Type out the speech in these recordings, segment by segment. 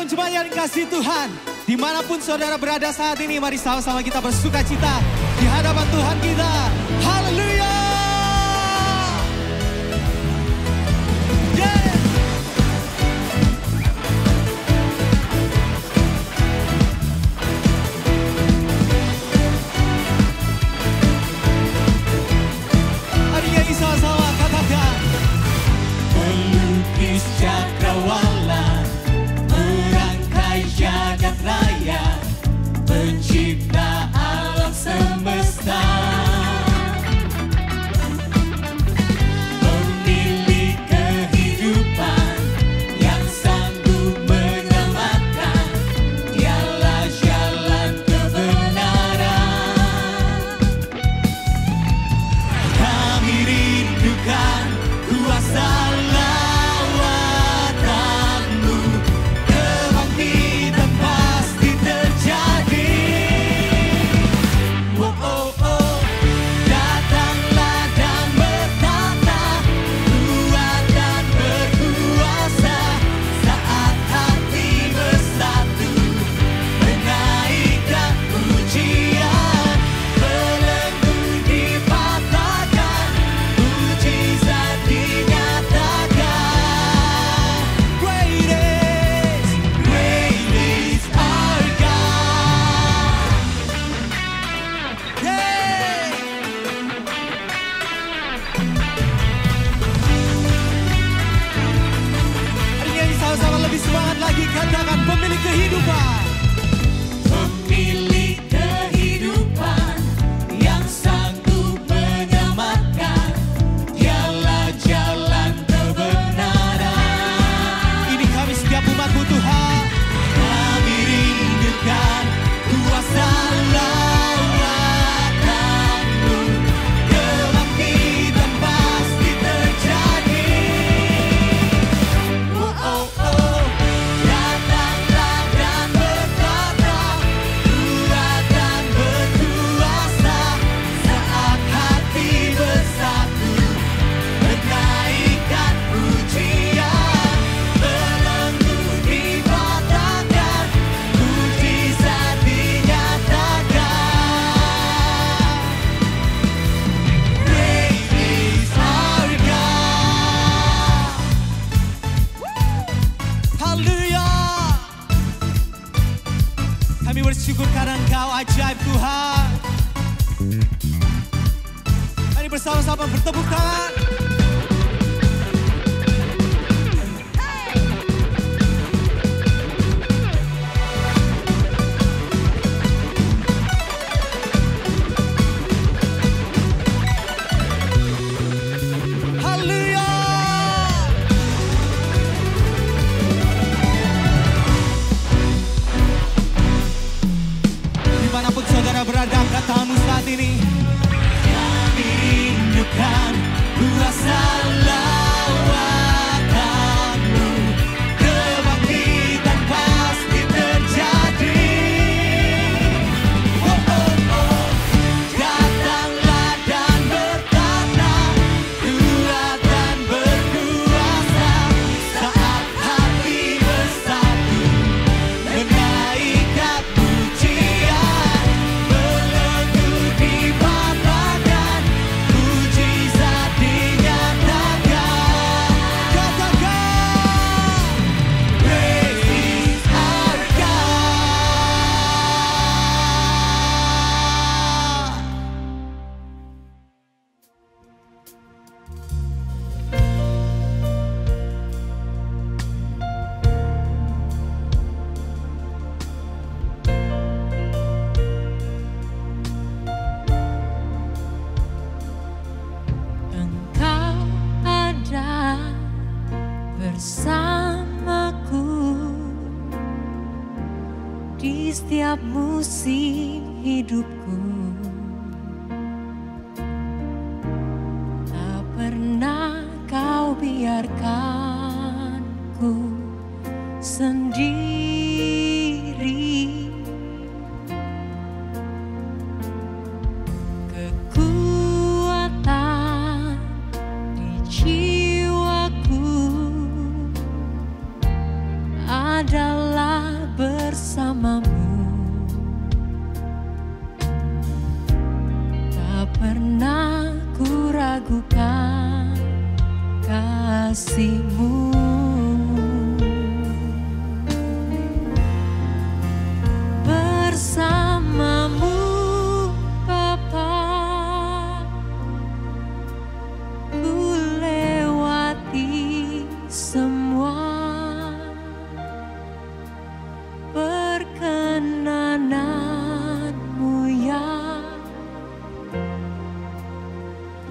Shalom jemaat yang dikasihi Tuhan. Dimanapun saudara berada saat ini, mari sama-sama kita bersuka cita di hadapan Tuhan kita. Haleluya. Mari nyanyi sama-sama, katakan. Pelukis cakrawala, merangkai jagat raya, pencipta alam semesta, pemilik kehidupan yang sanggup menyelamatkan, dialah jalan kebenaran. Kami rindukan kuasa lawatanmu, kebangkitan pasti terjadi. Oh, oh, oh. Datanglah dan bertata, kuat dan berkuasa, saat hati bersatu, menaikkan pujian, belenggu dipatahkan, mujizat dinyatakan. Great is our God. Hey! Hari ini sama-sama lebih semangat lagi, katakan pemilik kehidupan. Pemilik kehidupan yang sanggup menyelamatkan, dialah jalan kebenaran. Ini kami setiap umat-Mu Tuhan. Kami rindukan kuasa lawatanmu, kebangkitan pasti terjadi. Oh, oh, oh. Datanglah dan bertata, kuat dan berkuasa, saat hati bersatu, menaikkan pujian, belenggu dipatahkan, mujizat dinyatakan. Great is our God. Haleluya. Kami bersyukur karena Engkau ajaib Tuhan. Mari bersama-sama bertepuk tangan. Haleluya. Dimanapun saudara berada, angkat tanganmu saat ini. Kami rindukan kuasa lawatanmu, kebangkitan pasti terjadi. Oh, oh, oh. Datanglah dan bertata, kuat dan berkuasa, saat hati bersatu, menaikkan pujian, belenggu dipatahkan, mujizat dinyatakan. Katakan, great is our God. Engkau ada bersamaku di setiap musim hidupku. Tak pernah kau biarkanku sendiri. Kekuatan di jiwaku adalah ragukan kasih-Mu. Bersama-Mu Bapa, ku lewati semua perkenanan-Mu yang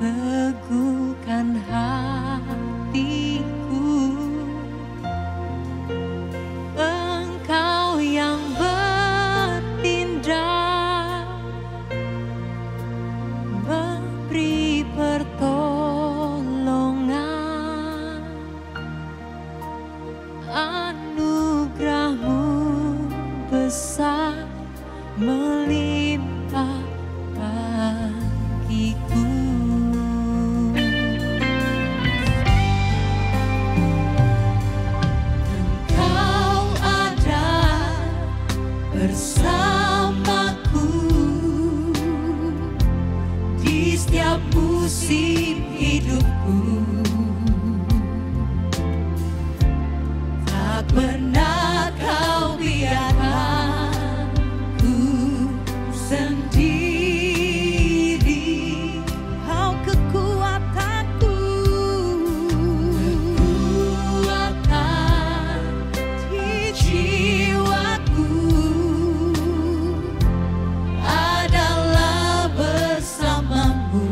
teguhkan hatiku. Engkau yang bertindak, memberi pertolongan. Anugerah-Mu besar melimpah bagiku. Engkau ada bersamaku di setiap musim hidupku. Tak pernah Kau biarkan ku sendiri. Kau kekuatanku, kekuatan di jiwaku adalah bersama-Mu.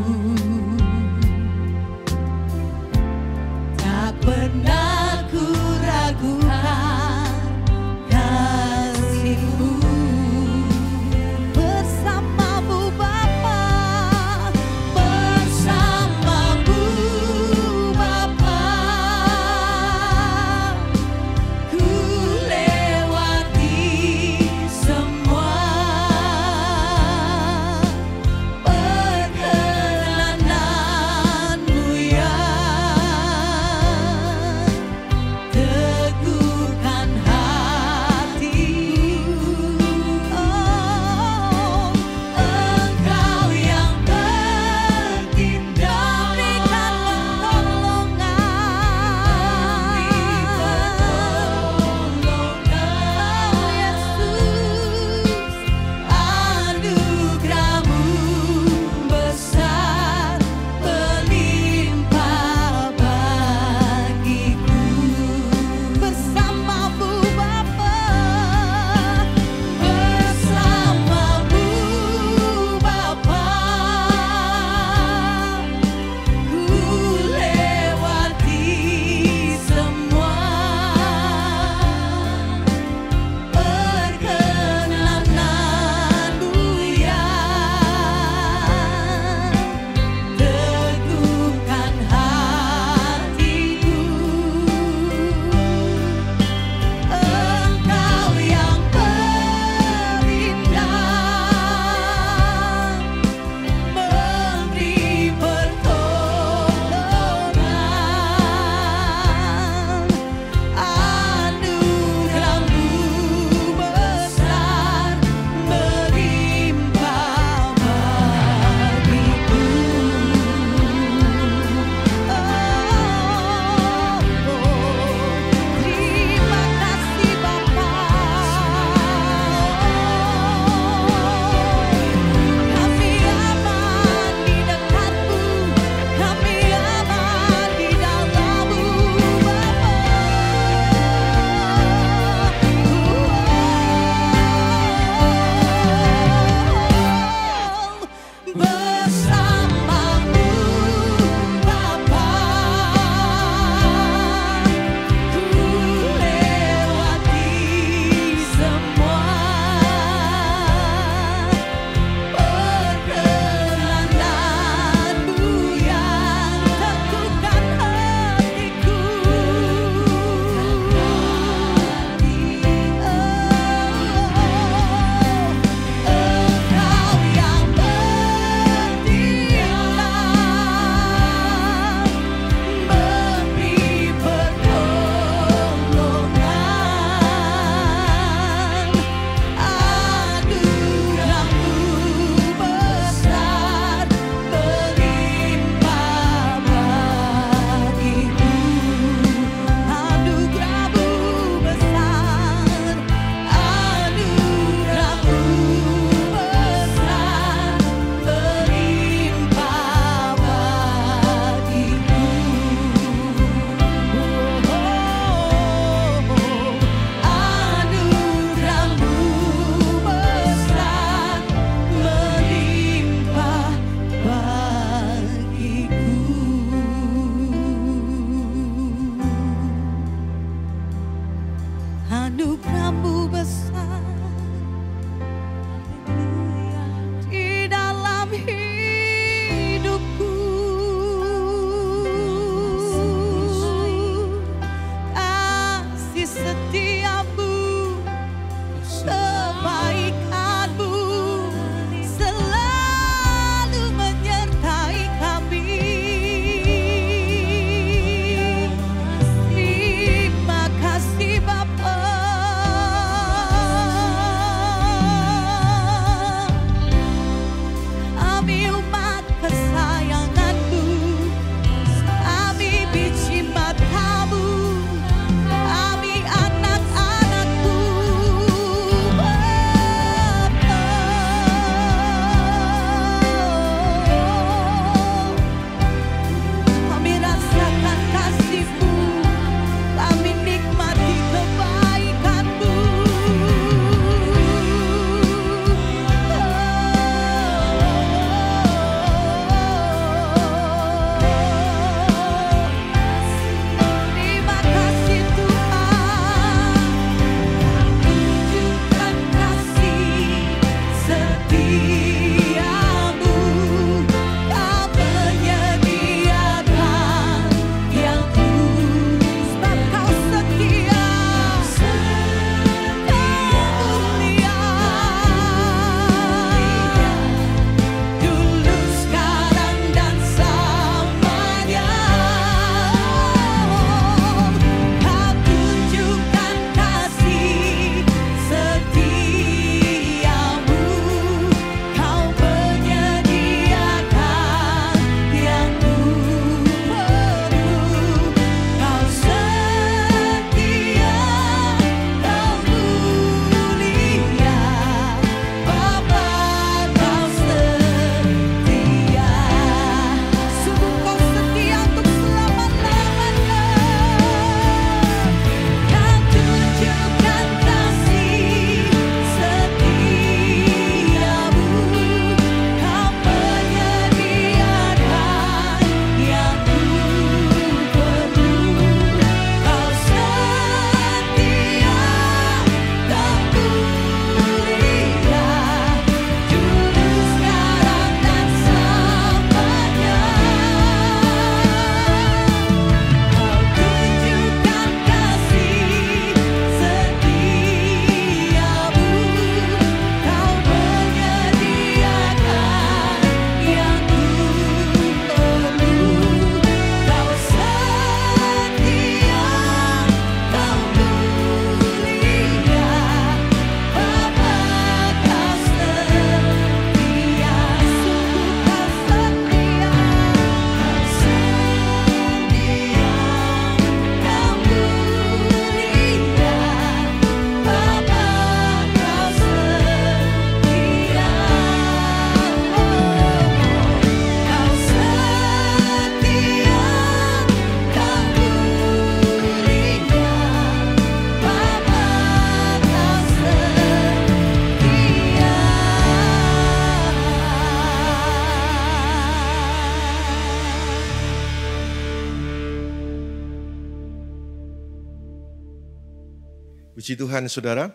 Puji Tuhan saudara.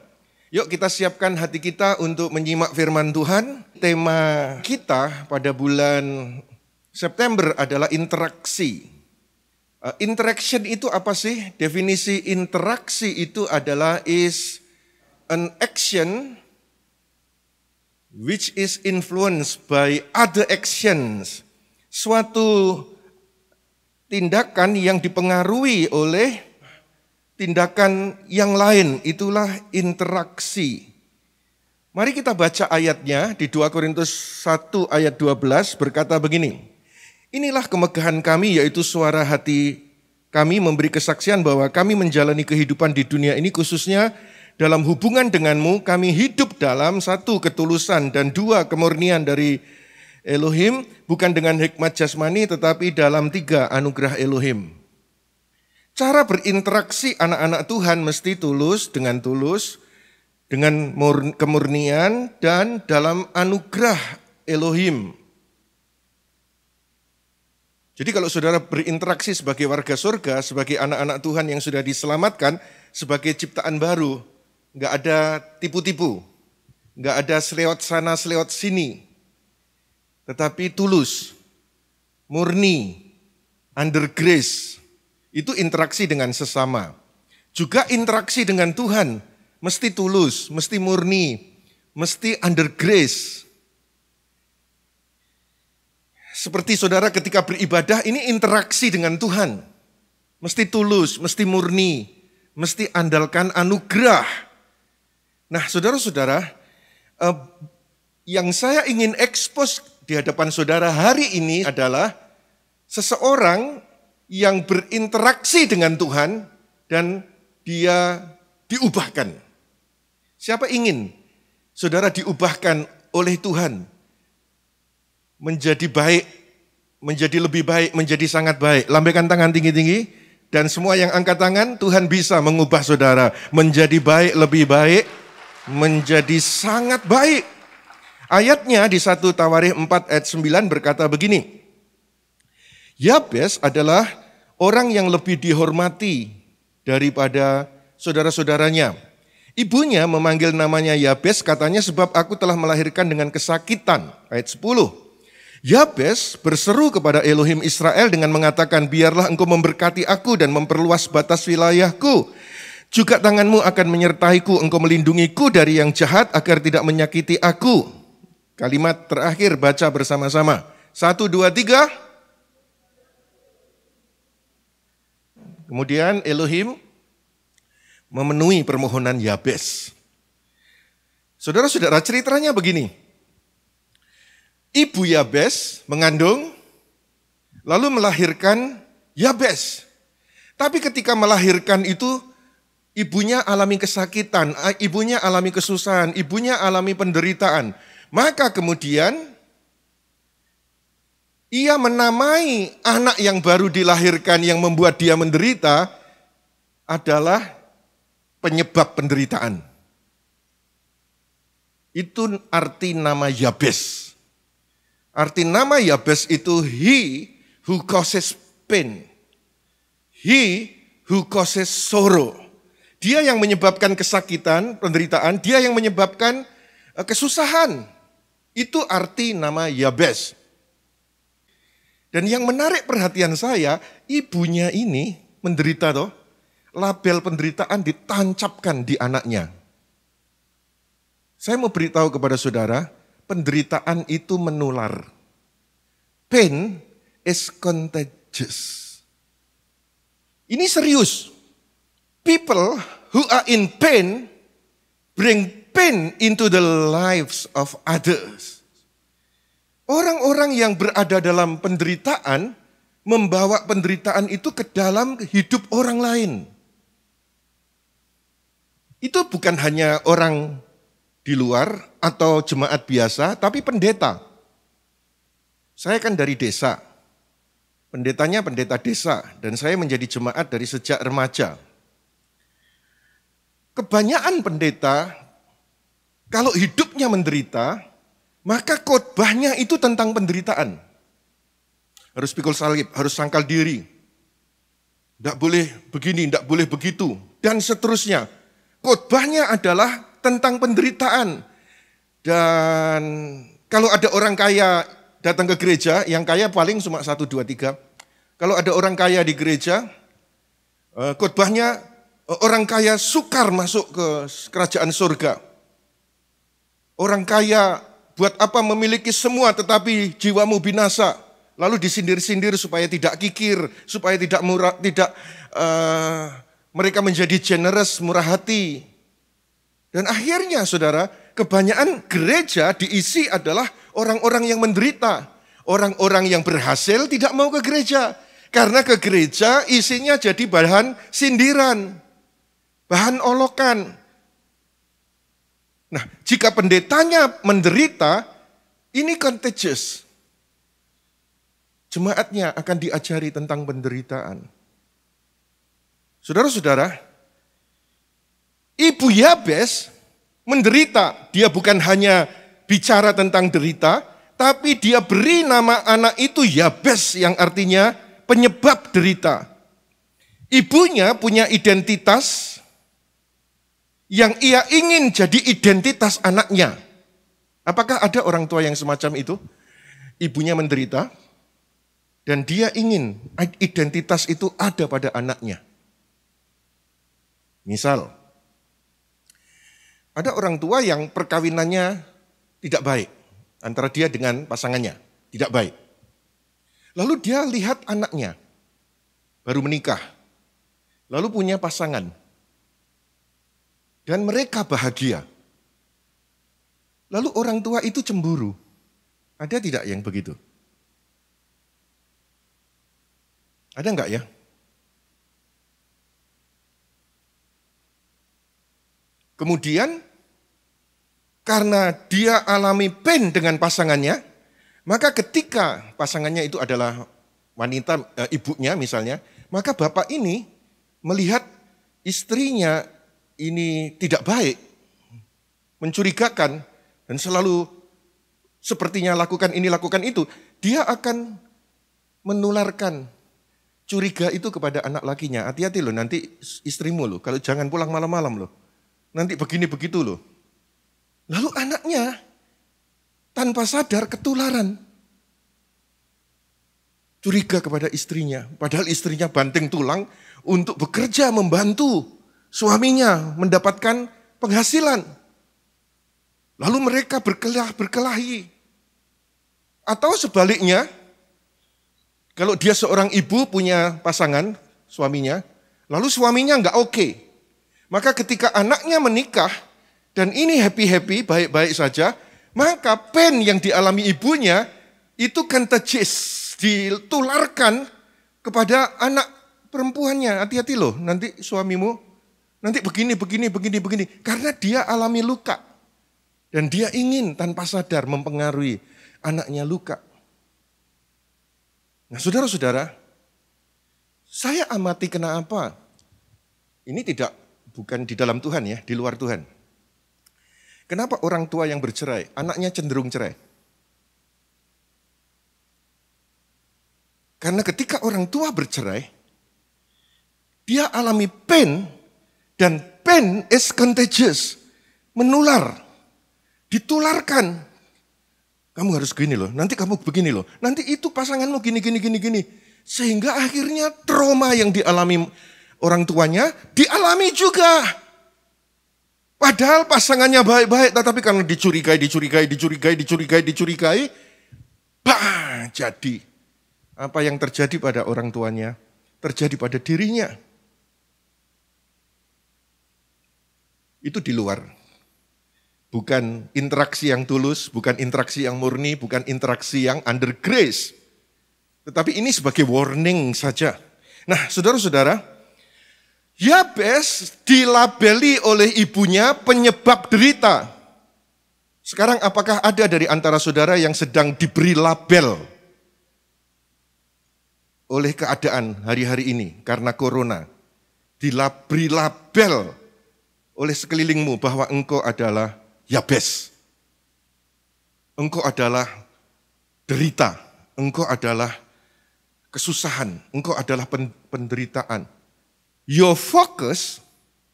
Yuk kita siapkan hati kita untuk menyimak firman Tuhan. Tema kita pada bulan September adalah interaksi. Interaction itu apa sih? Definisi interaksi itu adalah is an action which is influenced by other actions. Suatu tindakan yang dipengaruhi oleh tindakan yang lain, itulah interaksi. Mari kita baca ayatnya di 2 Korintus 1 ayat 12 berkata begini. Inilah kemegahan kami, yaitu suara hati kami memberi kesaksian bahwa kami menjalani kehidupan di dunia ini, khususnya dalam hubungan denganmu, kami hidup dalam 1 ketulusan dan 2 kemurnian dari Elohim, bukan dengan hikmat jasmani tetapi dalam 3 anugerah Elohim. Cara berinteraksi anak-anak Tuhan mesti tulus, dengan kemurnian dan dalam anugerah Elohim. Jadi kalau saudara berinteraksi sebagai warga surga, sebagai anak-anak Tuhan yang sudah diselamatkan, sebagai ciptaan baru, nggak ada tipu-tipu, nggak ada selewat sana, selewat sini, tetapi tulus, murni, under grace, itu interaksi dengan sesama. Juga interaksi dengan Tuhan, mesti tulus, mesti murni, mesti under grace. Seperti saudara ketika beribadah, ini interaksi dengan Tuhan. Mesti tulus, mesti murni, mesti andalkan anugerah. Nah saudara-saudara, yang saya ingin expose di hadapan saudara hari ini adalah seseorang yang berinteraksi dengan Tuhan dan dia diubahkan. Siapa ingin saudara diubahkan oleh Tuhan? Menjadi baik, menjadi lebih baik, menjadi sangat baik. Lambaikan tangan tinggi-tinggi dan semua yang angkat tangan, Tuhan bisa mengubah saudara menjadi baik, lebih baik, menjadi sangat baik. Ayatnya di 1 Tawarikh 4 ayat 9 berkata begini. Yabes adalah orang yang lebih dihormati daripada saudara-saudaranya. Ibunya memanggil namanya Yabes, katanya sebab aku telah melahirkan dengan kesakitan. Ayat 10. Yabes berseru kepada Elohim Israel dengan mengatakan, biarlah engkau memberkati aku dan memperluas batas wilayahku. Juga tanganmu akan menyertaiku, engkau melindungiku dari yang jahat agar tidak menyakiti aku. Kalimat terakhir baca bersama-sama. 1, 2, 3. Kemudian Elohim memenuhi permohonan Yabes. Saudara-saudara, ceritanya begini. Ibu Yabes mengandung, lalu melahirkan Yabes. Tapi ketika melahirkan itu, ibunya alami kesakitan, ibunya alami kesusahan, ibunya alami penderitaan. Maka kemudian, ia menamai anak yang baru dilahirkan yang membuat dia menderita adalah penyebab penderitaan. Itu arti nama Yabes. Arti nama Yabes itu he who causes pain. He who causes sorrow. Dia yang menyebabkan kesakitan, penderitaan. Dia yang menyebabkan kesusahan. Itu arti nama Yabes. Dan yang menarik perhatian saya, ibunya ini menderita toh. Label penderitaan ditancapkan di anaknya. Saya mau beritahu kepada saudara, penderitaan itu menular. Pain is contagious. Ini serius. People who are in pain bring pain into the lives of others. Orang-orang yang berada dalam penderitaan membawa penderitaan itu ke dalam hidup orang lain. Itu bukan hanya orang di luar atau jemaat biasa, tapi pendeta. Saya kan dari desa. Pendetanya pendeta desa dan saya menjadi jemaat dari sejak remaja. Kebanyakan pendeta kalau hidupnya menderita, maka khotbahnya itu tentang penderitaan. Harus pikul salib, harus sangkal diri. Tidak boleh begini, tidak boleh begitu, dan seterusnya. khotbahnya adalah tentang penderitaan. Dan kalau ada orang kaya datang ke gereja, yang kaya paling cuma 1, 2, 3. Kalau ada orang kaya di gereja, khotbahnya orang kaya sukar masuk ke kerajaan surga. Orang kaya buat apa memiliki semua tetapi jiwamu binasa. Lalu disindir-sindir supaya tidak kikir, supaya tidak mereka menjadi generous, murah hati. Dan akhirnya saudara, kebanyakan gereja diisi adalah orang-orang yang menderita. Orang-orang yang berhasil tidak mau ke gereja. Karena ke gereja isinya jadi bahan sindiran, bahan olokan. Nah, jika pendetanya menderita, ini contagious. Jemaatnya akan diajari tentang penderitaan. Saudara-saudara, Ibu Yabes menderita. Dia bukan hanya bicara tentang derita, tapi dia beri nama anak itu Yabes yang artinya penyebab derita. Ibunya punya identitas yang ia ingin jadi identitas anaknya. Apakah ada orang tua yang semacam itu? Ibunya menderita dan dia ingin identitas itu ada pada anaknya. Misal, ada orang tua yang perkawinannya tidak baik antara dia dengan pasangannya, tidak baik. Lalu dia lihat anaknya, baru menikah, lalu punya pasangan. Dan mereka bahagia. Lalu orang tua itu cemburu. Ada tidak yang begitu? Ada enggak ya? Kemudian, karena dia alami pain dengan pasangannya, maka ketika pasangannya itu adalah wanita, ibunya misalnya, maka bapak ini melihat istrinya ini tidak baik, mencurigakan, dan selalu sepertinya lakukan ini, lakukan itu, dia akan menularkan curiga itu kepada anak lakinya. Hati-hati loh, nanti istrimu loh, kalau jangan pulang malam-malam loh, nanti begini begitu loh. Lalu anaknya tanpa sadar ketularan. Curiga kepada istrinya, padahal istrinya banting tulang untuk bekerja membantu suaminya mendapatkan penghasilan. Lalu mereka berkelahi. Atau sebaliknya, kalau dia seorang ibu punya pasangan, suaminya, lalu suaminya enggak oke. Maka ketika anaknya menikah, dan ini happy-happy, baik-baik saja, maka pain yang dialami ibunya, itu contagious, ditularkan kepada anak perempuannya. Hati-hati loh, nanti suamimu, nanti begini. Karena dia alami luka. Dan dia ingin tanpa sadar mempengaruhi anaknya luka. Nah saudara-saudara, saya amati kenapa. Ini bukan di dalam Tuhan ya, di luar Tuhan. Kenapa orang tua yang bercerai, anaknya cenderung cerai? Karena ketika orang tua bercerai, dia alami pain, dan pain is contagious, menular, ditularkan. Kamu harus gini loh, nanti kamu begini loh, nanti itu pasanganmu gini. Sehingga akhirnya trauma yang dialami orang tuanya, dialami juga. Padahal pasangannya baik-baik, tetapi karena dicurigai, jadi apa yang terjadi pada orang tuanya, terjadi pada dirinya. Itu di luar. Bukan interaksi yang tulus, bukan interaksi yang murni, bukan interaksi yang under grace. Tetapi ini sebagai warning saja. Nah, saudara-saudara, Yabes dilabeli oleh ibunya penyebab derita. Sekarang apakah ada dari antara saudara yang sedang diberi label oleh keadaan hari-hari ini karena corona? Diberi label oleh sekelilingmu bahwa engkau adalah Yabes. Engkau adalah derita, engkau adalah kesusahan, engkau adalah penderitaan. Your focus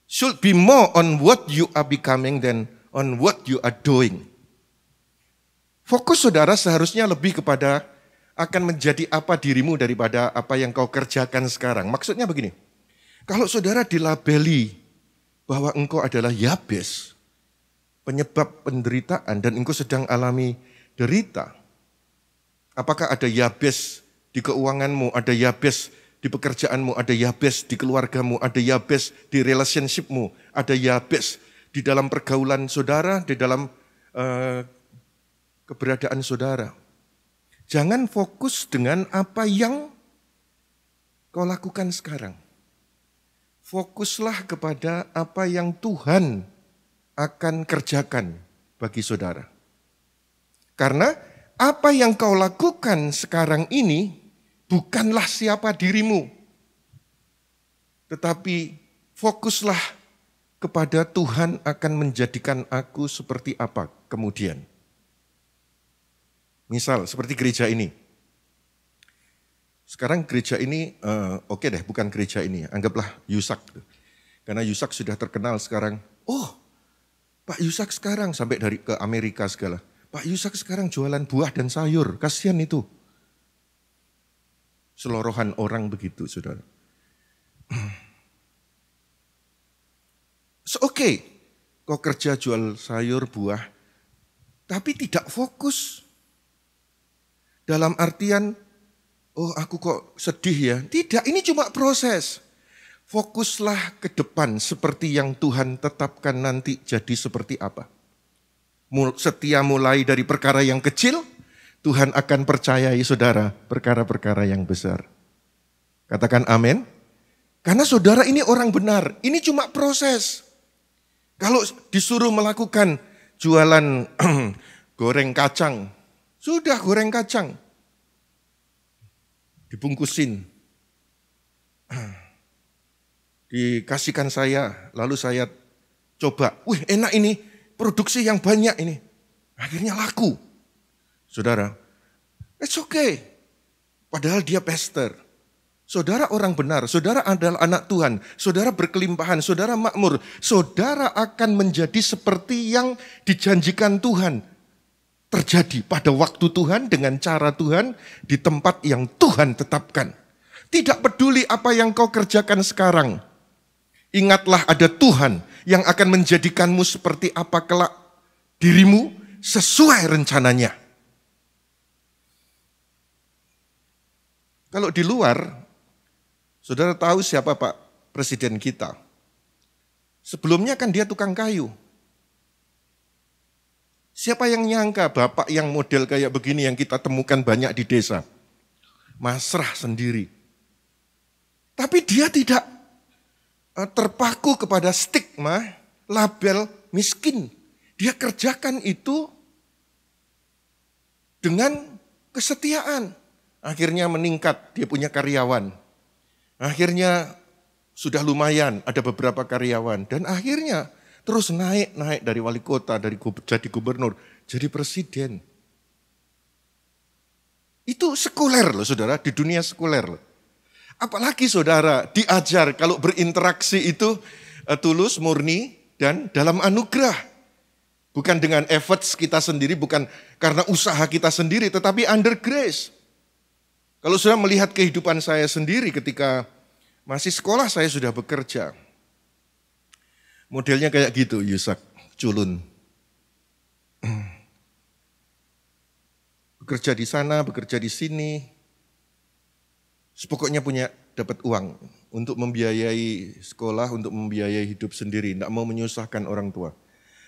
should be more on what you are becoming than on what you are doing. Fokus saudara seharusnya lebih kepada akan menjadi apa dirimu daripada apa yang kau kerjakan sekarang. Maksudnya begini, kalau saudara dilabeli bahwa engkau adalah Yabes, penyebab penderitaan dan engkau sedang alami derita. Apakah ada Yabes di keuanganmu, ada Yabes di pekerjaanmu, ada Yabes di keluargamu, ada Yabes di relationshipmu, ada Yabes di dalam pergaulan saudara, di dalam keberadaan saudara. Jangan fokus dengan apa yang kau lakukan sekarang. Fokuslah kepada apa yang Tuhan akan kerjakan bagi saudara. Karena apa yang kau lakukan sekarang ini bukanlah siapa dirimu. Tetapi fokuslah kepada Tuhan akan menjadikan aku seperti apa kemudian. Misal seperti gereja ini. Sekarang gereja ini, oke deh bukan gereja ini, anggaplah Yusak. Karena Yusak sudah terkenal sekarang. Oh, Pak Yusak sekarang sampai dari ke Amerika segala. Pak Yusak sekarang jualan buah dan sayur, kasihan itu. Selorohan orang begitu, saudara. So, oke, kau kerja jual sayur, buah, tapi tidak fokus. Dalam artian, oh aku kok sedih ya. Tidak, ini cuma proses. Fokuslah ke depan seperti yang Tuhan tetapkan nanti jadi seperti apa. Setia mulai dari perkara yang kecil, Tuhan akan percayai saudara perkara-perkara yang besar. Katakan amin. Karena saudara ini orang benar, ini cuma proses. Kalau disuruh melakukan jualan goreng kacang, sudah goreng kacang. Dibungkusin. Dikasihkan saya, lalu saya coba. Wih enak ini, produksi yang banyak ini. Akhirnya laku. Saudara, it's okay. Padahal dia pastor. Saudara orang benar, saudara adalah anak Tuhan. Saudara berkelimpahan, saudara makmur. Saudara akan menjadi seperti yang dijanjikan Tuhan. Terjadi pada waktu Tuhan dengan cara Tuhan di tempat yang Tuhan tetapkan. Tidak peduli apa yang kau kerjakan sekarang. Ingatlah ada Tuhan yang akan menjadikanmu seperti apa kelak dirimu sesuai rencananya. Kalau di luar, saudara tahu siapa Pak Presiden kita? Sebelumnya kan dia tukang kayu. Siapa yang nyangka bapak yang model kayak begini yang kita temukan banyak di desa. Masrah sendiri. Tapi dia tidak terpaku kepada stigma, label miskin. Dia kerjakan itu dengan kesetiaan. Akhirnya meningkat, dia punya karyawan. Akhirnya sudah lumayan, ada beberapa karyawan. Dan akhirnya terus naik dari wali kota, jadi gubernur, jadi presiden. Itu sekuler loh saudara, di dunia sekuler loh. Apalagi saudara diajar kalau berinteraksi itu tulus, murni, dan dalam anugerah. Bukan dengan efforts kita sendiri, bukan karena usaha kita sendiri, tetapi under grace. Kalau saudara melihat kehidupan saya sendiri ketika masih sekolah saya sudah bekerja. Modelnya kayak gitu, Yusak, culun. Bekerja di sana, bekerja di sini. Pokoknya dapat uang untuk membiayai sekolah, untuk membiayai hidup sendiri. Tidak mau menyusahkan orang tua.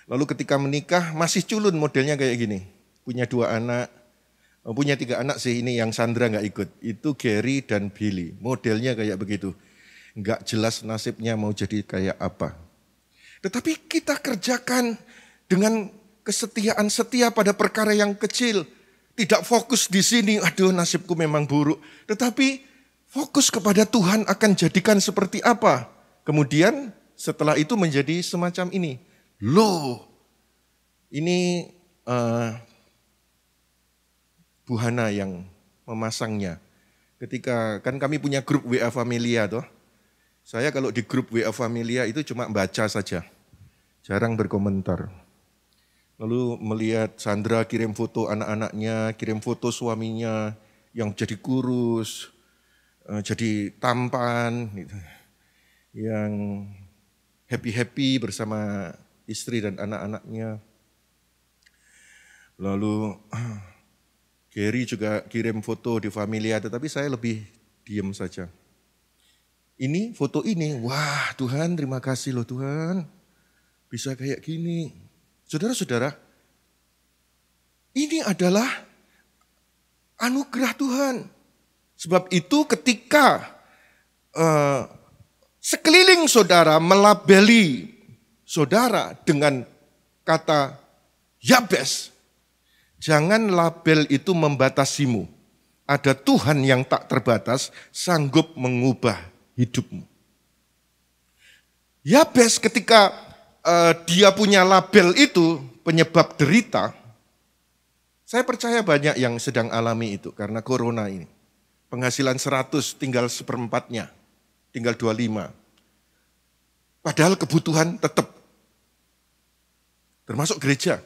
Lalu ketika menikah masih culun modelnya kayak gini. Punya 2 anak, punya 3 anak sih, ini yang Sandra nggak ikut. Itu Gary dan Billy, modelnya kayak begitu. Nggak jelas nasibnya mau jadi kayak apa. Tetapi kita kerjakan dengan kesetiaan, setia pada perkara yang kecil. Tidak fokus di sini, aduh nasibku memang buruk. Tetapi fokus kepada Tuhan akan jadikan seperti apa. Kemudian setelah itu menjadi semacam ini. Loh, ini Bu Hana yang memasangnya. Ketika kan kami punya grup WA Familia toh. Saya kalau di grup WA Familia itu cuma baca saja, jarang berkomentar. Lalu melihat Sandra kirim foto anak-anaknya, kirim foto suaminya yang jadi kurus, jadi tampan, gitu. Yang happy-happy bersama istri dan anak-anaknya. Lalu Gary juga kirim foto di Familia, tetapi saya lebih diam saja. Ini foto ini, wah Tuhan terima kasih loh Tuhan, bisa kayak gini. Saudara-saudara, ini adalah anugerah Tuhan. Sebab itu ketika sekeliling saudara melabeli saudara dengan kata Yabes, jangan label itu membatasimu. Ada Tuhan yang tak terbatas, sanggup mengubah hidupmu. Yabes ketika dia punya label itu penyebab derita, saya percaya banyak yang sedang alami itu karena corona ini. Penghasilan 100 tinggal seperempatnya, tinggal 25. Padahal kebutuhan tetap. Termasuk gereja.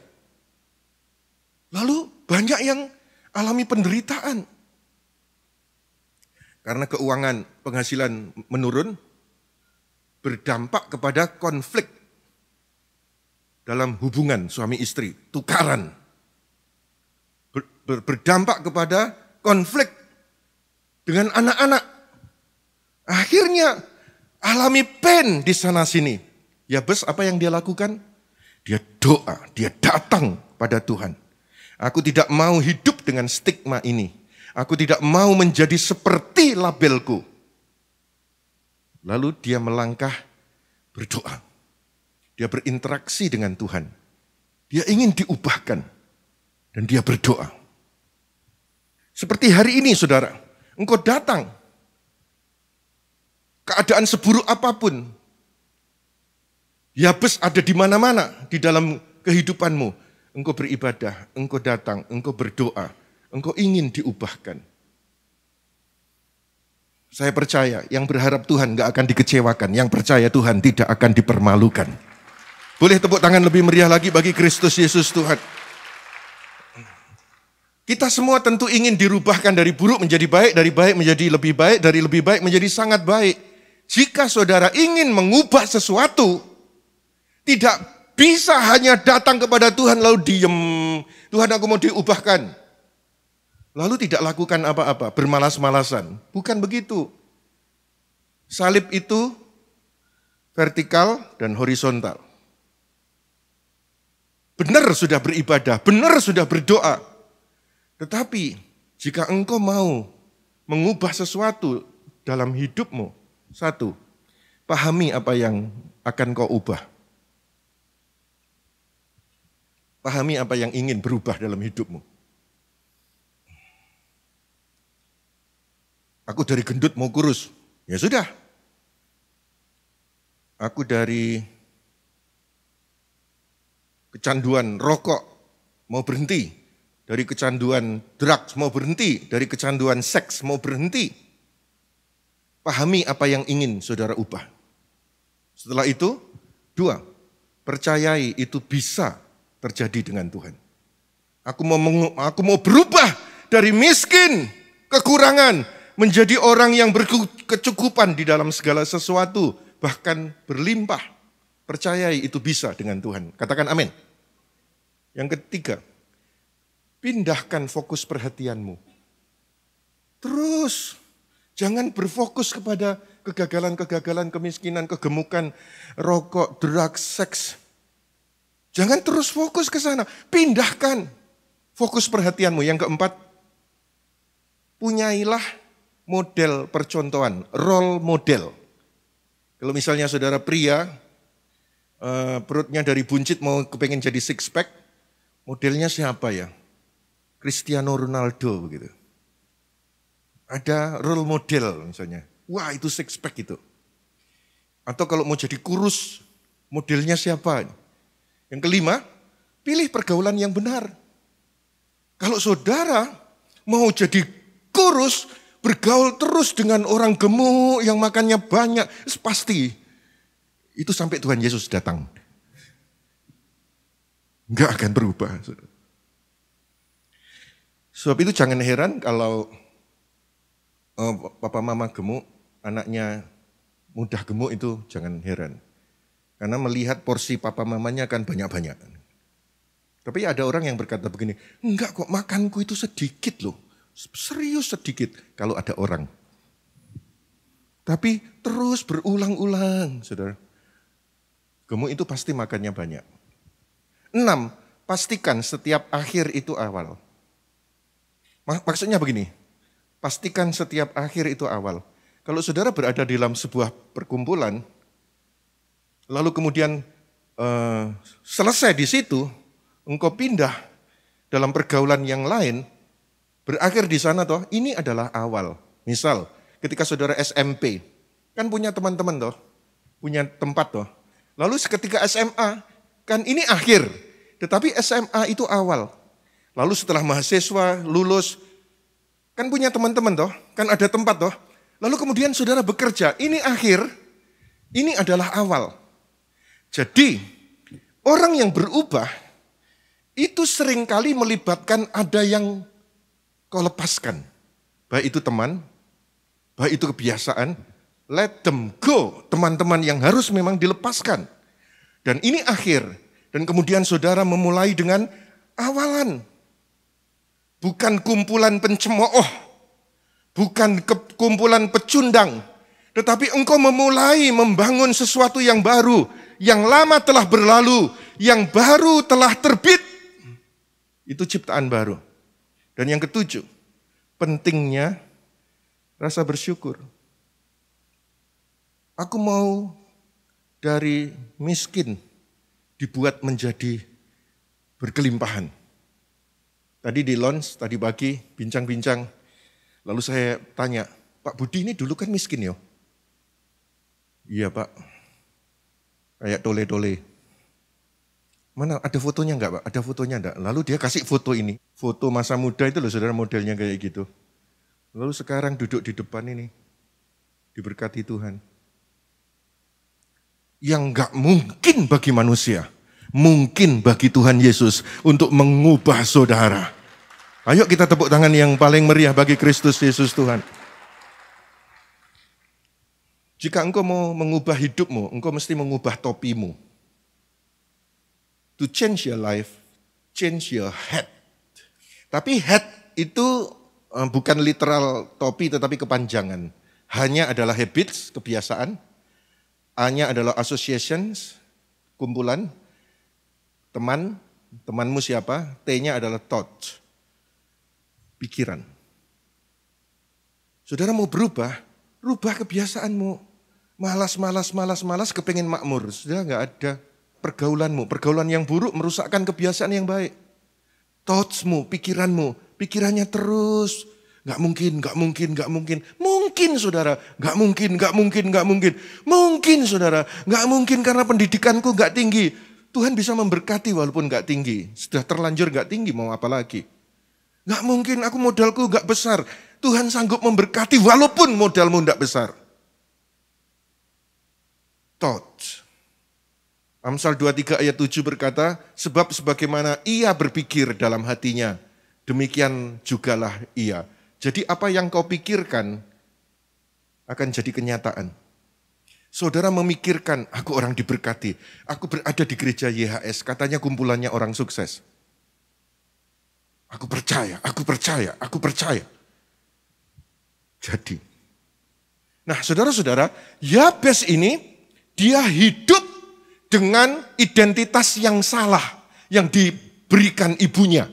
Lalu banyak yang alami penderitaan. Karena keuangan penghasilan menurun, berdampak kepada konflik dalam hubungan suami istri, tukaran. Berdampak kepada konflik dengan anak-anak. Akhirnya alami pain di sana sini. Yabes apa yang dia lakukan? Dia doa, dia datang pada Tuhan. Aku tidak mau hidup dengan stigma ini. Aku tidak mau menjadi seperti labelku. Lalu dia melangkah berdoa. Dia berinteraksi dengan Tuhan. Dia ingin diubahkan. Dan dia berdoa. Seperti hari ini saudara, engkau datang. Keadaan seburuk apapun. Yabes ada di mana-mana di dalam kehidupanmu. Engkau beribadah, engkau datang, engkau berdoa. Engkau ingin diubahkan. Saya percaya yang berharap Tuhan gak akan dikecewakan. Yang percaya Tuhan tidak akan dipermalukan. Boleh tepuk tangan lebih meriah lagi bagi Kristus Yesus Tuhan. Kita semua tentu ingin dirubahkan dari buruk menjadi baik, dari baik menjadi lebih baik, dari lebih baik menjadi sangat baik. Jika saudara ingin mengubah sesuatu, tidak bisa hanya datang kepada Tuhan lalu diem. Tuhan aku mau diubahkan. Lalu tidak lakukan apa-apa, bermalas-malasan. Bukan begitu. Salib itu vertikal dan horizontal. Benar sudah beribadah, benar sudah berdoa. Tetapi jika engkau mau mengubah sesuatu dalam hidupmu, satu, pahami apa yang akan kau ubah. Pahami apa yang ingin berubah dalam hidupmu. Aku dari gendut mau kurus, ya sudah. Aku dari kecanduan rokok mau berhenti. Dari kecanduan drugs mau berhenti. Dari kecanduan seks mau berhenti. Pahami apa yang ingin saudara ubah. Setelah itu, dua, percayai itu bisa terjadi dengan Tuhan. Aku mau berubah dari miskin, kekurangan, menjadi orang yang berkecukupan di dalam segala sesuatu, bahkan berlimpah. Percayai itu bisa dengan Tuhan. Katakan amin. Yang ketiga, pindahkan fokus perhatianmu. Terus, jangan berfokus kepada kegagalan-kegagalan, kemiskinan, kegemukan, rokok, drugs, seks. Jangan terus fokus ke sana. Pindahkan fokus perhatianmu. Yang keempat, punyailah model percontohan, role model. Kalau misalnya saudara pria, perutnya dari buncit mau kepengen jadi six pack, modelnya siapa ya? Cristiano Ronaldo begitu. Ada role model misalnya, wah itu six pack itu. Atau kalau mau jadi kurus, modelnya siapa? Yang kelima, pilih pergaulan yang benar. Kalau saudara mau jadi kurus, bergaul terus dengan orang gemuk yang makannya banyak, pasti itu sampai Tuhan Yesus datang. Enggak akan berubah. Sebab itu jangan heran kalau papa mama gemuk, anaknya mudah gemuk, itu jangan heran. Karena melihat porsi papa mamanya akan banyak-banyak. Tapi ada orang yang berkata begini, enggak kok, makanku itu sedikit loh. Serius sedikit kalau ada orang. Tapi terus berulang-ulang, saudara. Gemuk itu pasti makannya banyak. 6, pastikan setiap akhir itu awal. Maksudnya begini, pastikan setiap akhir itu awal. Kalau saudara berada di dalam sebuah perkumpulan, lalu kemudian selesai di situ, engkau pindah dalam pergaulan yang lain, berakhir di sana toh, ini adalah awal. Misal, ketika saudara SMP, kan punya teman-teman toh, punya tempat toh. Lalu ketika SMA, kan ini akhir, tetapi SMA itu awal. Lalu setelah mahasiswa, lulus, kan punya teman-teman toh, kan ada tempat toh. Lalu kemudian saudara bekerja, ini akhir, ini adalah awal. Jadi, orang yang berubah, itu seringkali melibatkan ada yang kau lepaskan. Baik itu teman, baik itu kebiasaan, let them go. Teman-teman yang harus memang dilepaskan. Dan ini akhir. Dan kemudian saudara memulai dengan awalan. Bukan kumpulan pencemooh, bukan kumpulan pecundang, tetapi engkau memulai membangun sesuatu yang baru, yang lama telah berlalu, yang baru telah terbit. Itu ciptaan baru. Dan yang ketujuh, pentingnya rasa bersyukur. Aku mau dari miskin dibuat menjadi berkelimpahan. Tadi di lunch, tadi pagi, bincang-bincang. Lalu saya tanya, Pak Budi ini dulu kan miskin ya? Iya Pak, kayak tole-tole. Mana ada fotonya enggak Pak? Ada fotonya enggak? Lalu dia kasih foto ini. Foto masa muda itu loh saudara, modelnya kayak gitu. Lalu sekarang duduk di depan ini, diberkati Tuhan. Yang enggak mungkin bagi manusia, mungkin bagi Tuhan Yesus untuk mengubah saudara. Ayo kita tepuk tangan yang paling meriah bagi Kristus Yesus Tuhan. Jika engkau mau mengubah hidupmu, engkau mesti mengubah topimu. To change your life, change your head. Tapi head itu bukan literal topi tetapi kepanjangan. Hanya adalah habits, kebiasaan. A-nya adalah associations, kumpulan. Temanmu siapa? T-nya adalah thought, pikiran. Saudara mau berubah, rubah kebiasaanmu. Malas, kepengen makmur. Sudah enggak ada pergaulanmu. Pergaulan yang buruk merusakkan kebiasaan yang baik. Thoughts-mu, pikirannya terus. Enggak mungkin. Mungkin saudara, enggak mungkin. Mungkin saudara, enggak mungkin karena pendidikanku enggak tinggi. Tuhan bisa memberkati walaupun enggak tinggi. Sudah terlanjur enggak tinggi, mau apa lagi? Enggak mungkin, aku modalku enggak besar. Tuhan sanggup memberkati walaupun modalmu enggak besar. Thought. Amsal 23 ayat 7 berkata, sebab sebagaimana ia berpikir dalam hatinya, demikian jugalah ia. Jadi apa yang kau pikirkan akan jadi kenyataan. Saudara memikirkan, aku orang diberkati, aku berada di gereja YHS, katanya kumpulannya orang sukses. Aku percaya. Jadi. Nah saudara-saudara, Yabes ini, dia hidup dengan identitas yang salah, yang diberikan ibunya.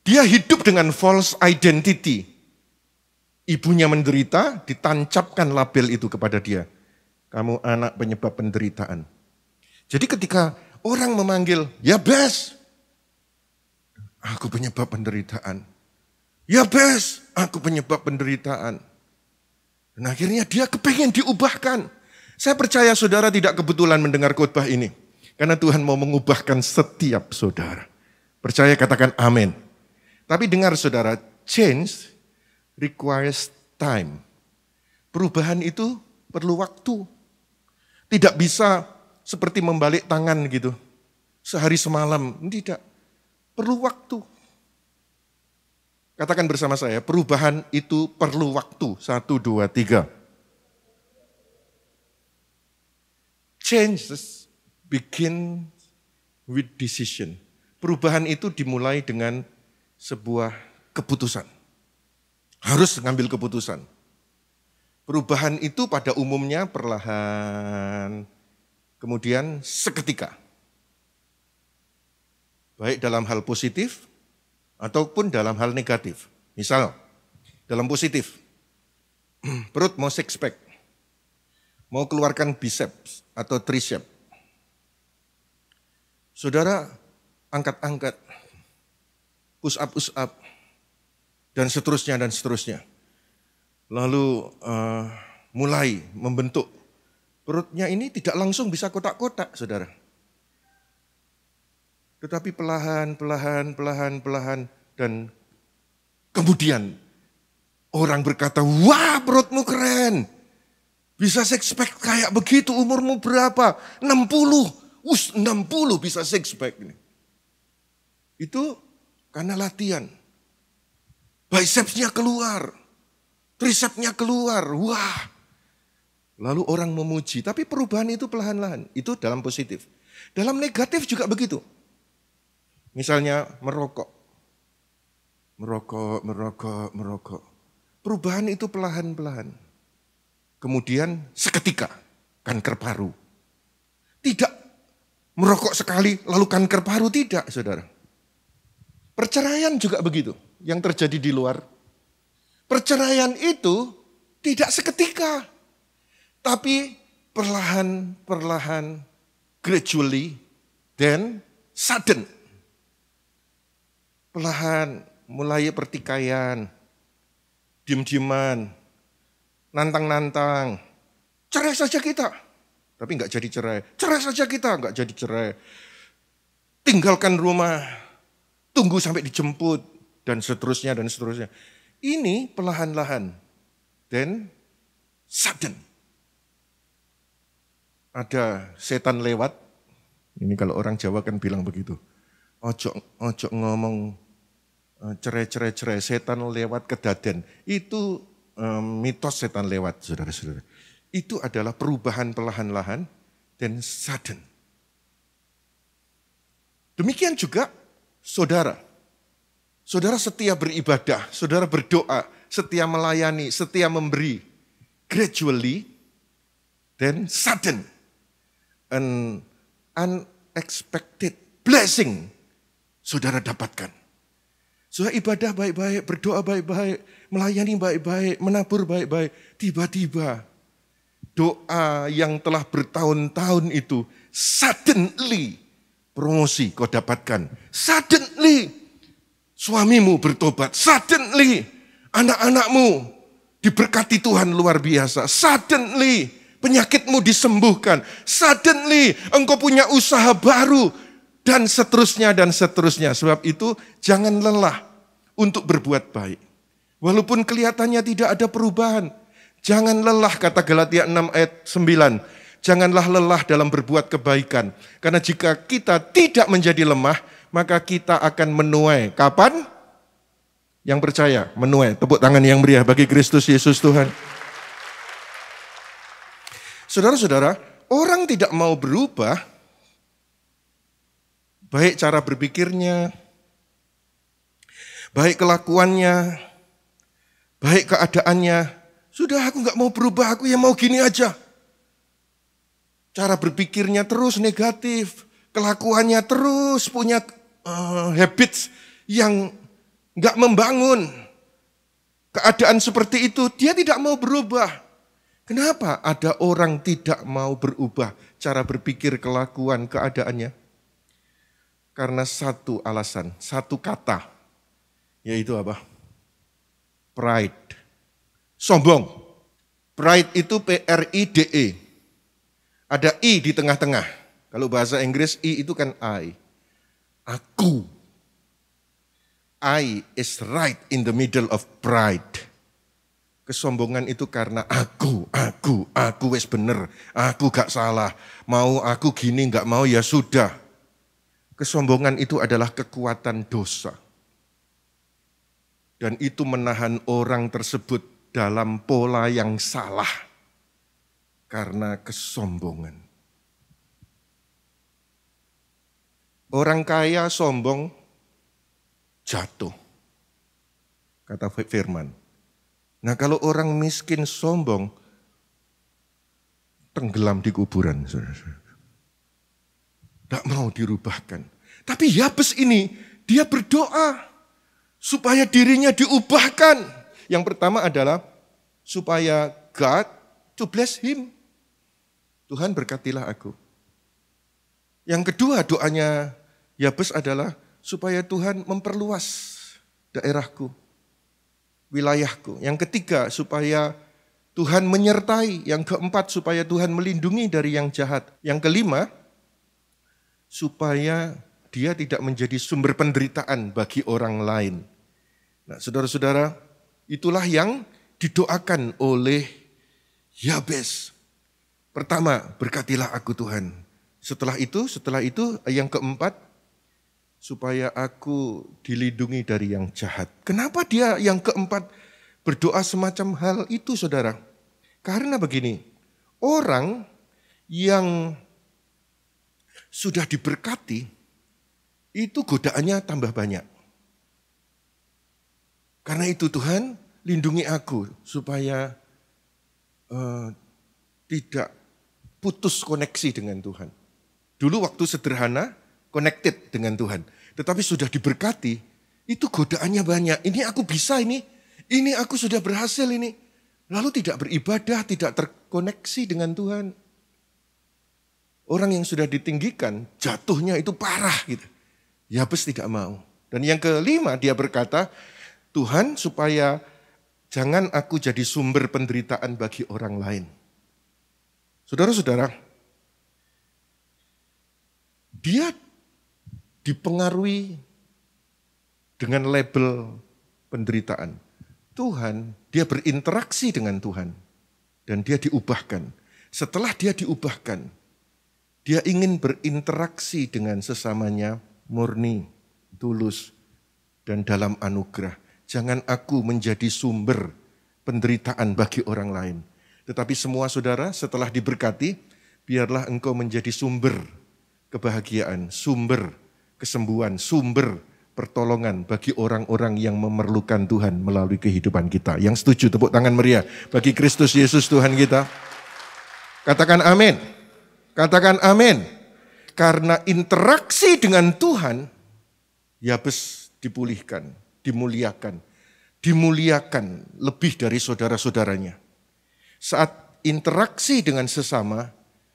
Dia hidup dengan false identity. Ibunya menderita, ditancapkan label itu kepada dia. Kamu anak penyebab penderitaan. Jadi ketika orang memanggil, Yabes, aku penyebab penderitaan. Yabes, aku penyebab penderitaan. Dan akhirnya dia kepengen diubahkan. Saya percaya saudara tidak kebetulan mendengar khotbah ini. Karena Tuhan mau mengubahkan setiap saudara. Percaya katakan amin. Tapi dengar saudara, change requires time. Perubahan itu perlu waktu. Tidak bisa seperti membalik tangan gitu. Sehari semalam, tidak. Perlu waktu. Katakan bersama saya, perubahan itu perlu waktu. 1, 2, 3. Changes begin with decision. Perubahan itu dimulai dengan sebuah keputusan. Harus ngambil keputusan. Perubahan itu pada umumnya perlahan, kemudian seketika. Baik dalam hal positif, ataupun dalam hal negatif. Misal, dalam positif, perut mau six pack, mau keluarkan biceps atau tricep. Saudara angkat-angkat, push up, dan seterusnya, dan seterusnya. Lalu mulai membentuk. Perutnya ini tidak langsung bisa kotak-kotak, saudara. Tetapi perlahan, dan kemudian orang berkata, wah perutmu keren. Bisa six pack kayak begitu, umurmu berapa? 60. 60 bisa six pack. Itu karena latihan. Bicepsnya keluar, tricepsnya keluar, wah. Lalu orang memuji, tapi perubahan itu perlahan-lahan. Itu dalam positif. Dalam negatif juga begitu. Misalnya merokok. Perubahan itu perlahan-lahan. Kemudian seketika kanker paru. Tidak merokok sekali lalu kanker paru, tidak saudara. Perceraian juga begitu yang terjadi di luar. Perceraian itu tidak seketika. Tapi perlahan, gradually, then sudden. Perlahan, mulai pertikaian, diem-dieman, nantang-nantang. Cerai saja kita, tapi enggak jadi cerai. Cerai saja kita, enggak jadi cerai. Tinggalkan rumah, tunggu sampai dijemput, dan seterusnya, dan seterusnya. Ini perlahan-lahan, then sudden. Ada setan lewat, ini kalau orang Jawa kan bilang begitu. Ojo ngomong cerai, setan lewat kedaden. Itu mitos setan lewat, saudara-saudara. Itu adalah perubahan perlahan-lahan dan sudden. Demikian juga saudara. Saudara setia beribadah, saudara berdoa, setia melayani, setia memberi. Gradually, then sudden. An unexpected blessing saudara dapatkan. Saudara ibadah baik-baik, berdoa baik-baik, melayani baik-baik, menabur baik-baik. Tiba-tiba doa yang telah bertahun-tahun itu suddenly promosi kau dapatkan. Suddenly suamimu bertobat. Suddenly anak-anakmu diberkati Tuhan luar biasa. Suddenly penyakitmu disembuhkan. Suddenly engkau punya usaha baru. Dan seterusnya, dan seterusnya. Sebab itu jangan lelah untuk berbuat baik. Walaupun kelihatannya tidak ada perubahan. Jangan lelah, kata Galatia 6 ayat 9. Janganlah lelah dalam berbuat kebaikan. Karena jika kita tidak menjadi lemah, maka kita akan menuai. Kapan? Yang percaya, menuai. Tepuk tangan yang meriah bagi Kristus Yesus Tuhan. Saudara-saudara, orang tidak mau berubah, baik cara berpikirnya, baik kelakuannya, baik keadaannya. Sudah aku gak mau berubah, aku yang mau gini aja. Cara berpikirnya terus negatif, kelakuannya terus punya habits yang gak membangun. Keadaan seperti itu, dia tidak mau berubah. Kenapa ada orang tidak mau berubah cara berpikir, kelakuan, keadaannya? Karena satu alasan, satu kata, yaitu apa? Pride. Sombong. Pride itu Pride. Ada I di tengah-tengah. Kalau bahasa Inggris I itu kan I. Aku. I is right in the middle of pride. Kesombongan itu karena aku wes bener, aku gak salah, mau aku gini gak mau ya sudah. Kesombongan itu adalah kekuatan dosa. Dan itu menahan orang tersebut dalam pola yang salah karena kesombongan. Orang kaya sombong jatuh, kata firman. Nah kalau orang miskin sombong, tenggelam di kuburan. Tidak mau dirubahkan. Tapi Yabes ini, dia berdoa supaya dirinya diubahkan. Yang pertama adalah supaya God to bless him. Tuhan berkatilah aku. Yang kedua doanya Yabes adalah supaya Tuhan memperluas daerahku, wilayahku. Yang ketiga, supaya Tuhan menyertai. Yang keempat, supaya Tuhan melindungi dari yang jahat. Yang kelima, supaya dia tidak menjadi sumber penderitaan bagi orang lain. Nah, saudara-saudara, itulah yang didoakan oleh Yabes. Pertama, berkatilah aku Tuhan. Setelah itu yang keempat, supaya aku dilindungi dari yang jahat. Kenapa dia yang keempat berdoa semacam hal itu, saudara? Karena begini, orang yang sudah diberkati, itu godaannya tambah banyak. Karena itu Tuhan, lindungi aku supaya tidak putus koneksi dengan Tuhan. Dulu waktu sederhana, connected dengan Tuhan. Tetapi sudah diberkati, itu godaannya banyak. Ini aku bisa ini aku sudah berhasil ini. Lalu tidak beribadah, tidak terkoneksi dengan Tuhan. Orang yang sudah ditinggikan, jatuhnya itu parah gitu. Yabes tidak mau. Dan yang kelima dia berkata, Tuhan supaya jangan aku jadi sumber penderitaan bagi orang lain. Saudara-saudara, dia dipengaruhi dengan label penderitaan. Tuhan, dia berinteraksi dengan Tuhan. Dan dia diubahkan. Setelah dia diubahkan, dia ingin berinteraksi dengan sesamanya murni, tulus, dan dalam anugerah. Jangan aku menjadi sumber penderitaan bagi orang lain. Tetapi semua saudara setelah diberkati, biarlah engkau menjadi sumber kebahagiaan, sumber kesembuhan, sumber pertolongan bagi orang-orang yang memerlukan Tuhan melalui kehidupan kita. Yang setuju tepuk tangan meriah bagi Kristus Yesus Tuhan kita. Katakan amin. Katakan amin. Karena interaksi dengan Tuhan, Yabes dipulihkan, dimuliakan. Dimuliakan lebih dari saudara-saudaranya. Saat interaksi dengan sesama,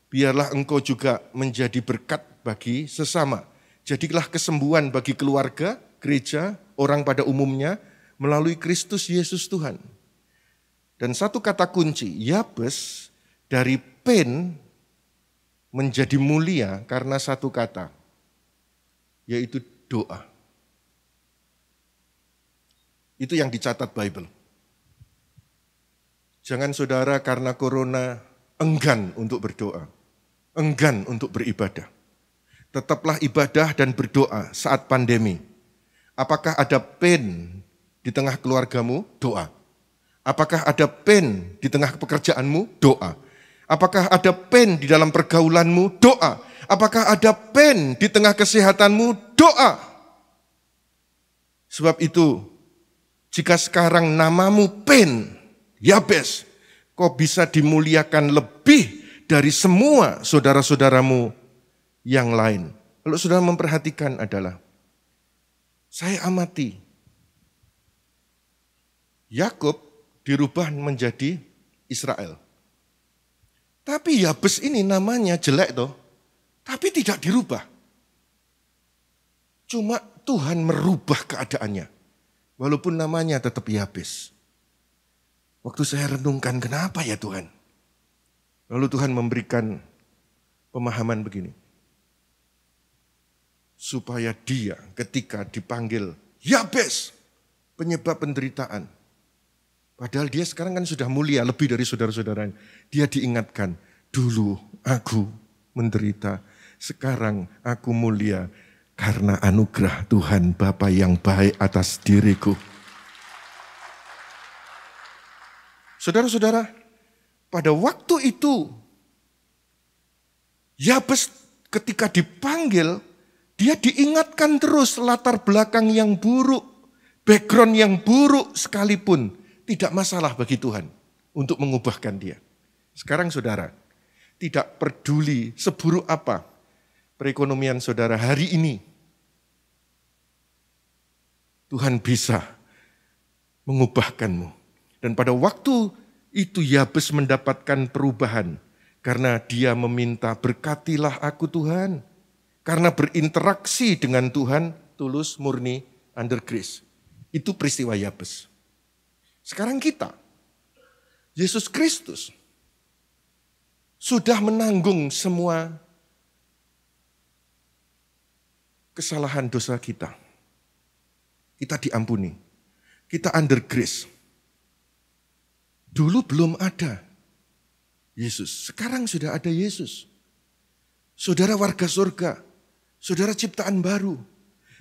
biarlah engkau juga menjadi berkat bagi sesama. Jadilah kesembuhan bagi keluarga, gereja, orang pada umumnya melalui Kristus Yesus Tuhan. Dan satu kata kunci, Yabes dari pain menjadi mulia karena satu kata, yaitu doa. Itu yang dicatat Bible. Jangan saudara karena corona enggan untuk berdoa, enggan untuk beribadah. Tetaplah ibadah dan berdoa saat pandemi. Apakah ada pain di tengah keluargamu? Doa. Apakah ada pain di tengah pekerjaanmu? Doa. Apakah ada pain di dalam pergaulanmu? Doa. Apakah ada pain di tengah kesehatanmu? Doa. Sebab itu, jika sekarang namamu pain, Yabes, kau bisa dimuliakan lebih dari semua saudara-saudaramu yang lain. Kalau saudara memperhatikan adalah, saya amati, Yakub dirubah menjadi Israel. Tapi Yabes ini namanya jelek toh, tapi tidak dirubah. Cuma Tuhan merubah keadaannya, walaupun namanya tetap Yabes. Waktu saya renungkan kenapa ya Tuhan? Lalu Tuhan memberikan pemahaman begini. Supaya dia ketika dipanggil Yabes, penyebab penderitaan, Padahal dia sekarang kan sudah mulia, lebih dari saudara-saudaranya. Dia diingatkan, dulu aku menderita, sekarang aku mulia karena anugerah Tuhan Bapa yang baik atas diriku. Saudara-saudara, pada waktu itu, Yabes ketika dipanggil, dia diingatkan terus latar belakang yang buruk, background yang buruk sekalipun. Tidak masalah bagi Tuhan untuk mengubahkan dia. Sekarang saudara, tidak peduli seburuk apa perekonomian saudara hari ini, Tuhan bisa mengubahkanmu. Dan pada waktu itu Yabes mendapatkan perubahan karena dia meminta, berkatilah aku Tuhan. Karena berinteraksi dengan Tuhan tulus, murni, under grace. Itu peristiwa Yabes. Sekarang kita, Yesus Kristus sudah menanggung semua kesalahan dosa kita. Kita diampuni. Kita under grace. Dulu belum ada Yesus. Sekarang sudah ada Yesus. Saudara warga surga. Saudara ciptaan baru.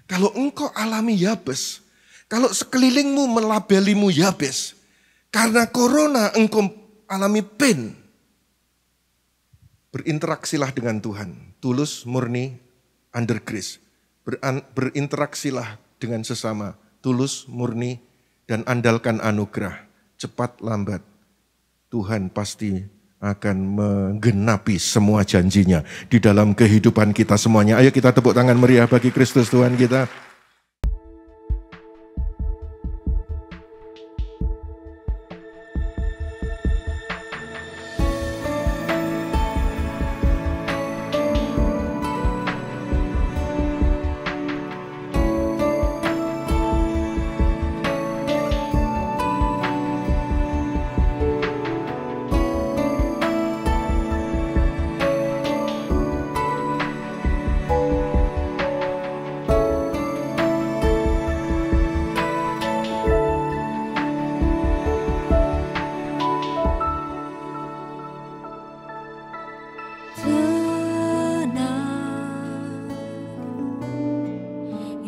Kalau engkau alami Yabes, kalau sekelilingmu melabelimu Yabes, karena corona engkau alami pain, berinteraksilah dengan Tuhan. Tulus, murni, under grace. Berinteraksilah dengan sesama. Tulus, murni, dan andalkan anugerah. Cepat lambat, Tuhan pasti akan menggenapi semua janjinya di dalam kehidupan kita semuanya. Ayo kita tepuk tangan meriah bagi Kristus Tuhan kita.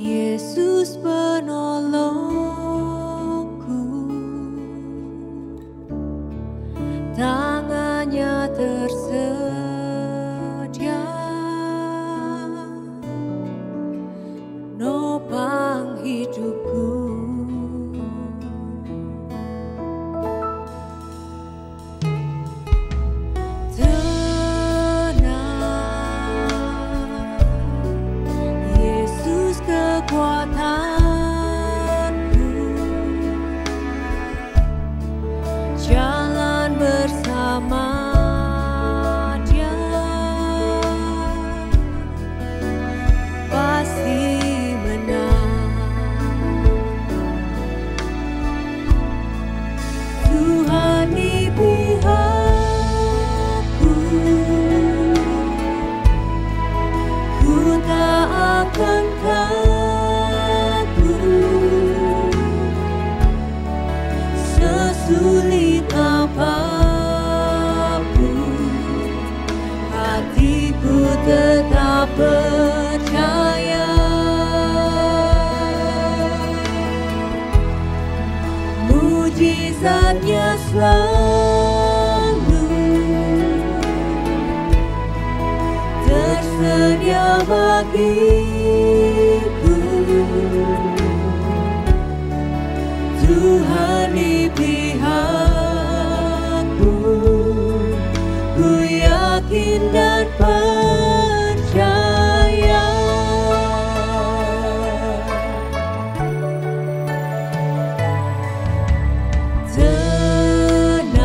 Yesus penolongku, tangannya tersedia, nopang hidupku. Kekuatanku, jalan bersama Dia, pasti menang. Tuhan di pihakku, ku tak akan sulit apapun, hatiku tetap percaya. Mujizatnya selalu tersedia bagiku. Tuhan di pihakku, ku yakin dan percaya. Tenang,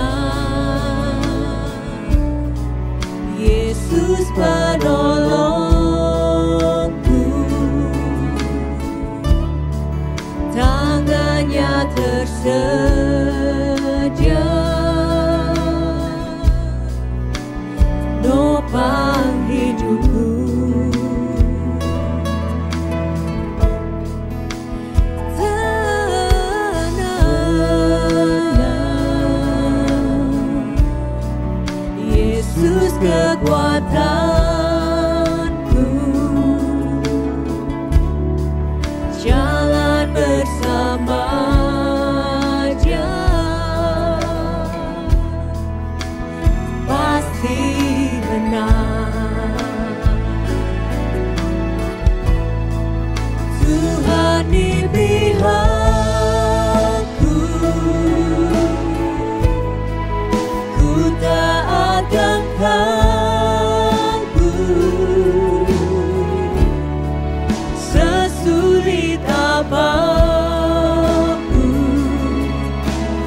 Yesus penolongku, tangannya tersedia, Yesus kekuatanku, jalan bersama Dia pasti menang. Tuhan di pihakku, ku tak akan takut, sesulit apapun,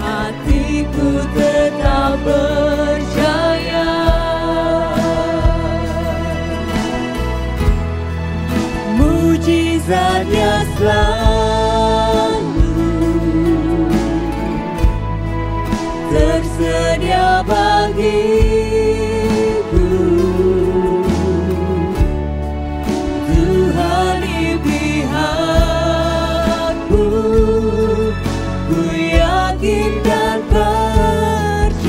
hatiku tetap percaya. Mujizatnya selalu tersedia bagiku. Tuhan di pihakku, ku yakin dan percaya.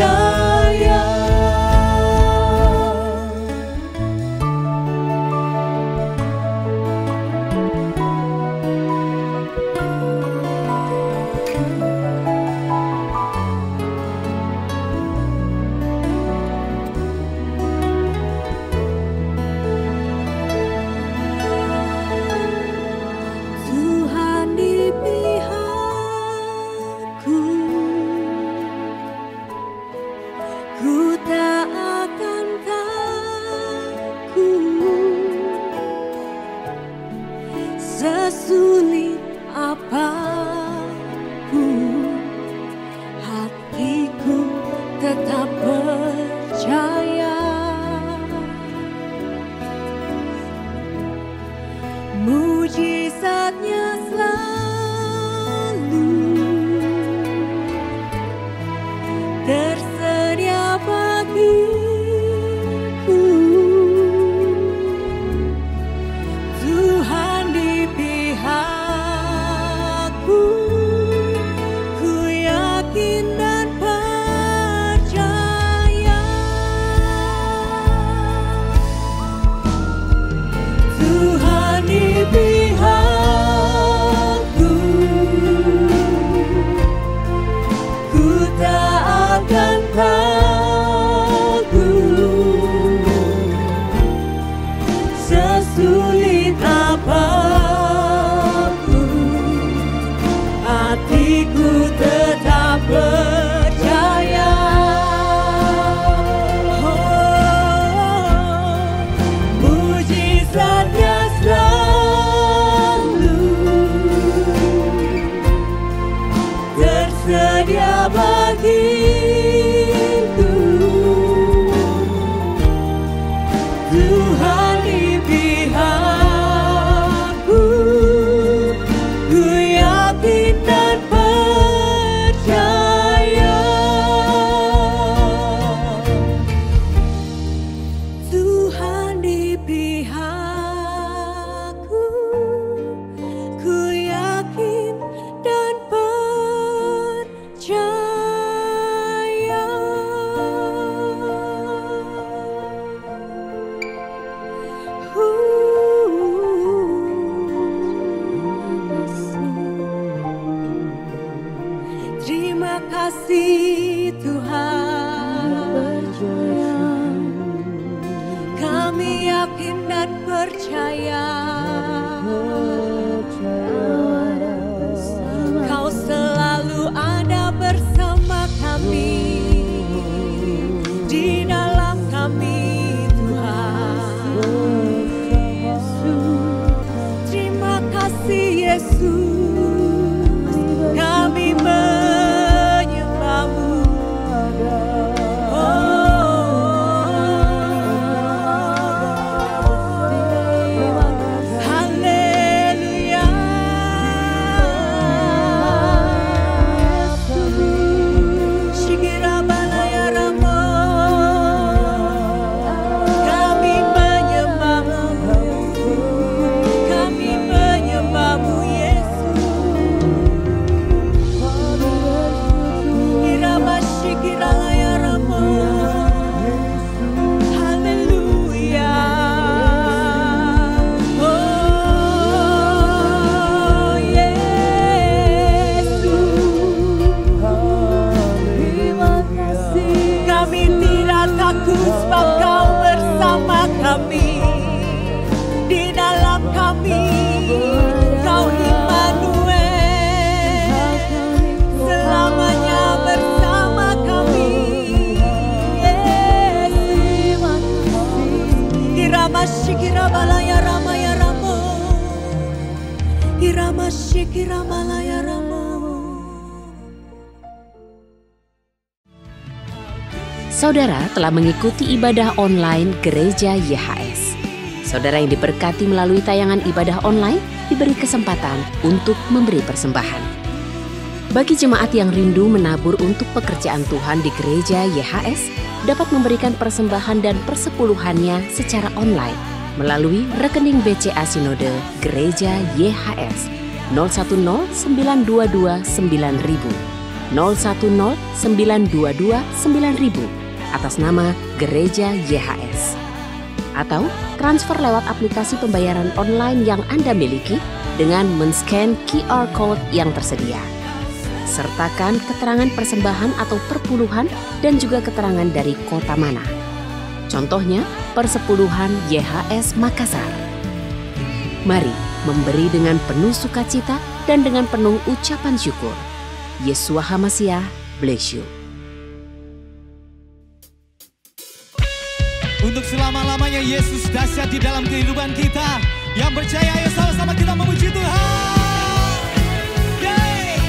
Tuhan di pihakku, ku tak akan takut, sesulit apapun, hatiku tetap percaya. Mujizatnya selalu tersedia bagiku. Tuhan di pihakku, ku yakin dan percaya. Tuhan di pihakku, ku tak akan Saudara telah mengikuti ibadah online Gereja YHS. Saudara yang diberkati melalui tayangan ibadah online diberi kesempatan untuk memberi persembahan. Bagi jemaat yang rindu menabur untuk pekerjaan Tuhan di Gereja YHS, dapat memberikan persembahan dan persepuluhannya secara online melalui rekening BCA Sinode Gereja YHS 0109229000 0109229000 atas nama Gereja YHS. Atau transfer lewat aplikasi pembayaran online yang Anda miliki dengan men-scan QR Code yang tersedia. Sertakan keterangan persembahan atau perpuluhan dan juga keterangan dari kota mana. Contohnya, Persepuluhan YHS Makassar. Mari memberi dengan penuh sukacita dan dengan penuh ucapan syukur. Yeshua HaMasiah bless you. Untuk selama-lamanya Yesus dahsyat di dalam kehidupan kita. Yang percaya, ayo sama-sama kita memuji Tuhan. Yeay.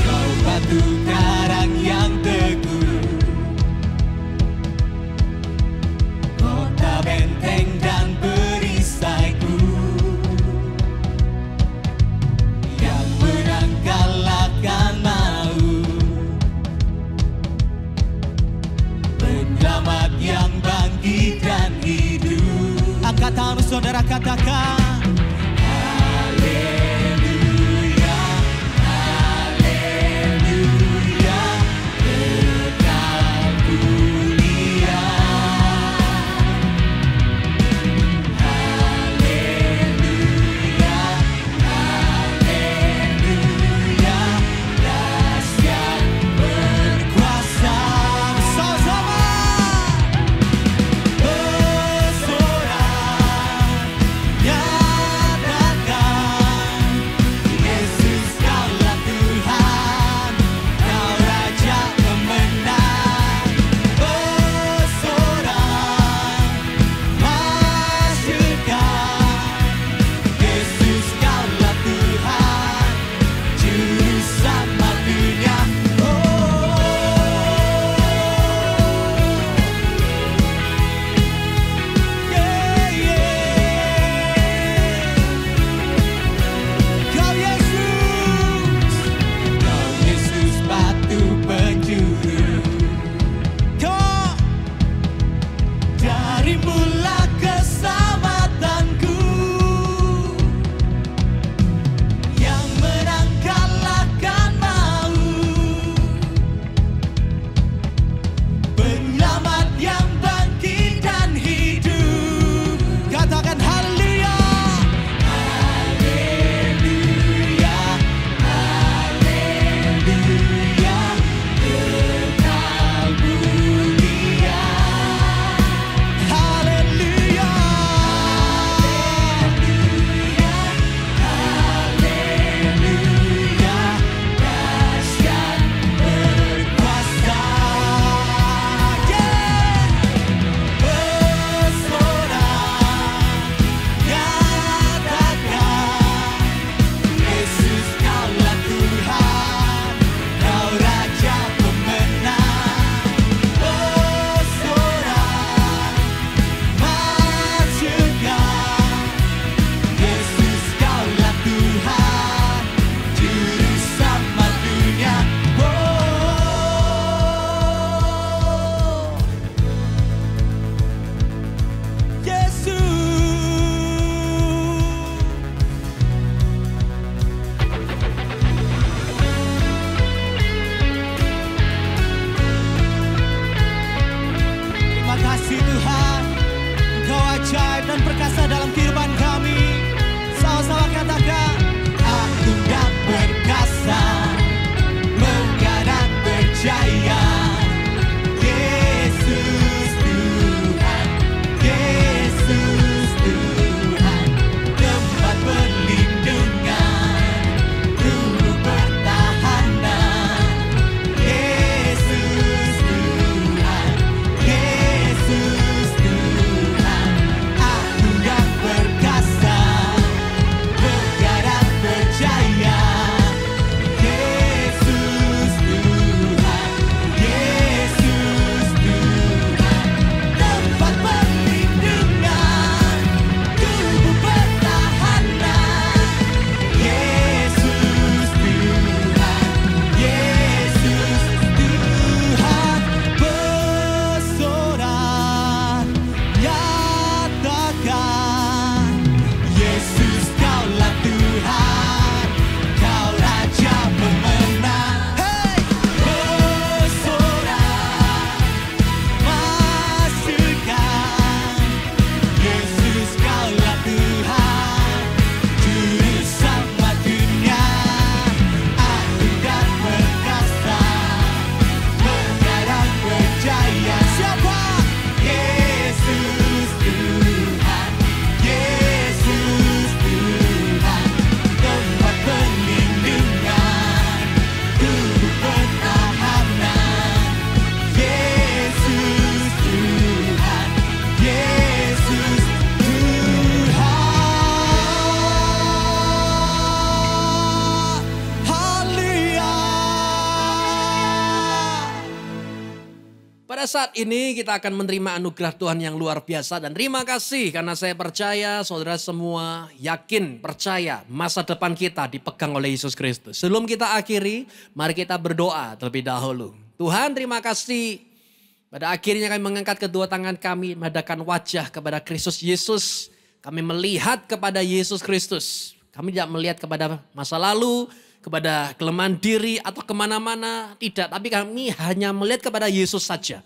Kau batu karang yang teguh, Pada saat ini kita akan menerima anugerah Tuhan yang luar biasa. Dan terima kasih karena saya percaya saudara semua yakin, percaya masa depan kita dipegang oleh Yesus Kristus. Sebelum kita akhiri, mari kita berdoa terlebih dahulu. Tuhan terima kasih. Pada akhirnya kami mengangkat kedua tangan kami, menghadapkan wajah kepada Kristus Yesus. Kami melihat kepada Yesus Kristus. Kami tidak melihat kepada masa lalu, kepada kelemahan diri atau kemana-mana. Tidak, tapi kami hanya melihat kepada Yesus saja.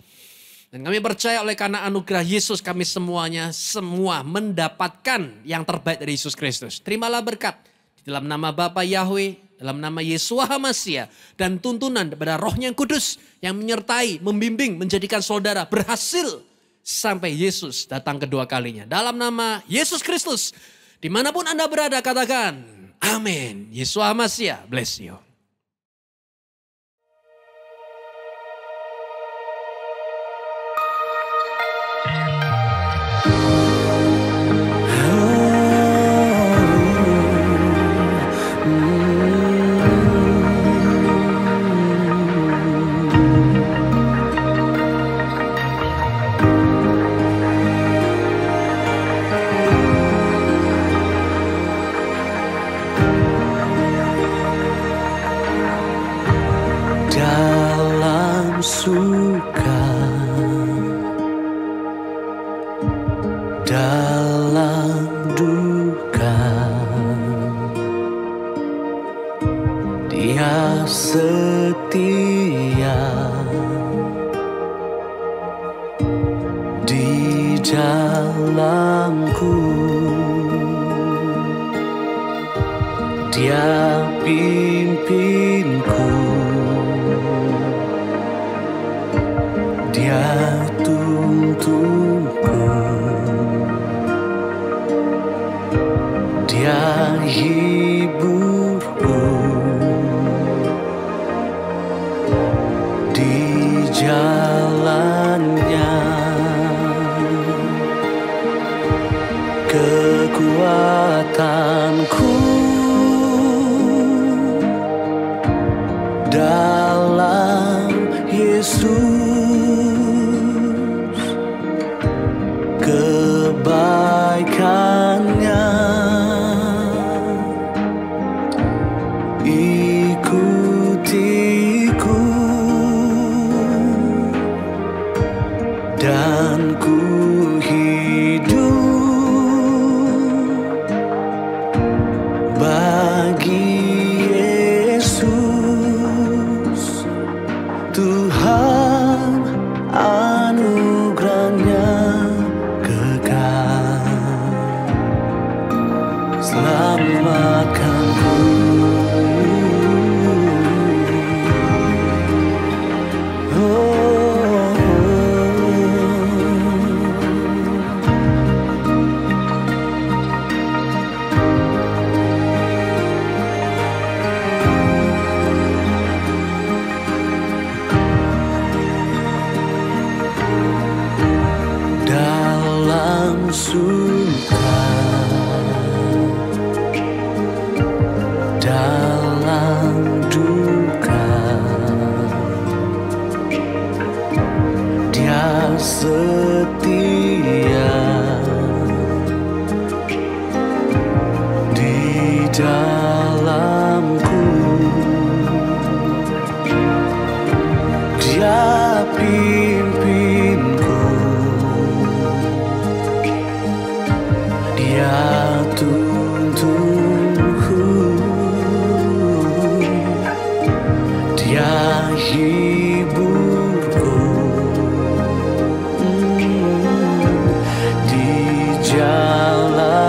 Dan kami percaya oleh karena anugerah Yesus kami semuanya semua mendapatkan yang terbaik dari Yesus Kristus. Terimalah berkat di dalam nama Bapa Yahweh, dalam nama Yeshua HaMashiach. Dan tuntunan kepada Roh yang Kudus yang menyertai, membimbing, menjadikan saudara berhasil sampai Yesus datang kedua kalinya. Dalam nama Yesus Kristus, dimanapun Anda berada katakan, amin. Yeshua HaMashiach, bless you. Suka dalam duka, Dia setia di dalamku. Dia pimpinku, Dia tuntunku, Dia hiburku di jalannya. Kekuatanku dalam Yesus, kebaikannya ikutiku dan ku hidup bagi Yesus. Tuhan anugerahnya selamatkanku. Dalam suka, dalam duka, Dia setia di dalamku. Dia pimpinku, Dia tuntunku, Dia hiburku di jalannya.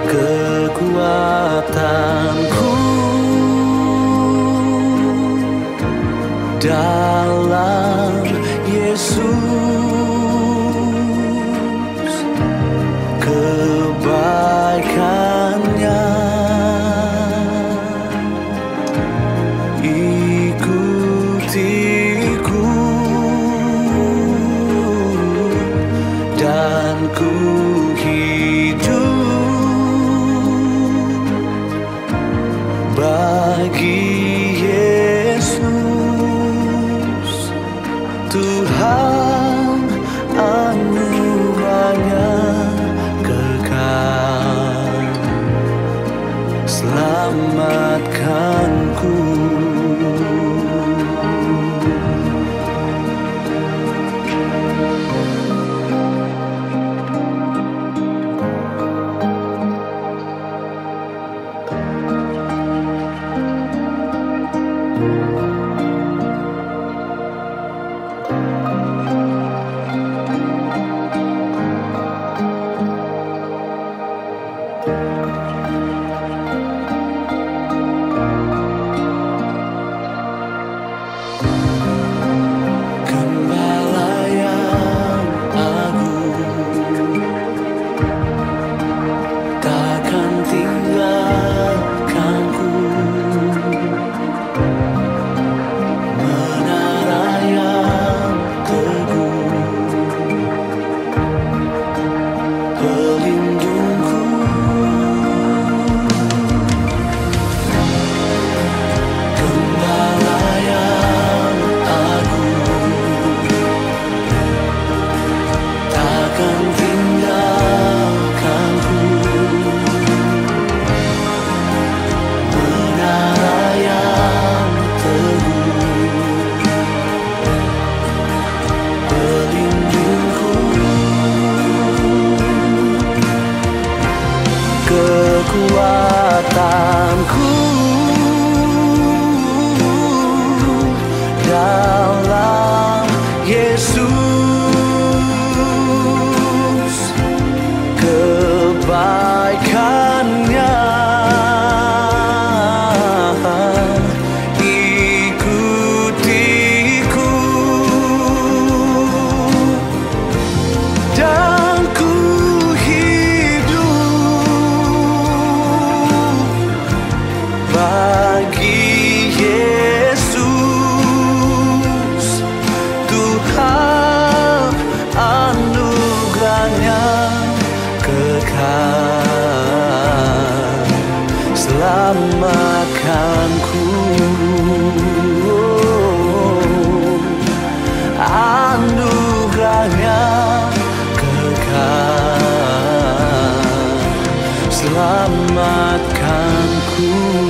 Kekuatanku dalam Yesus, kebaikannya ikutiku dan ku hidup bagi Yesus. Tuhan, selamatkanku. Anugerahnya kekal, selamatkanku.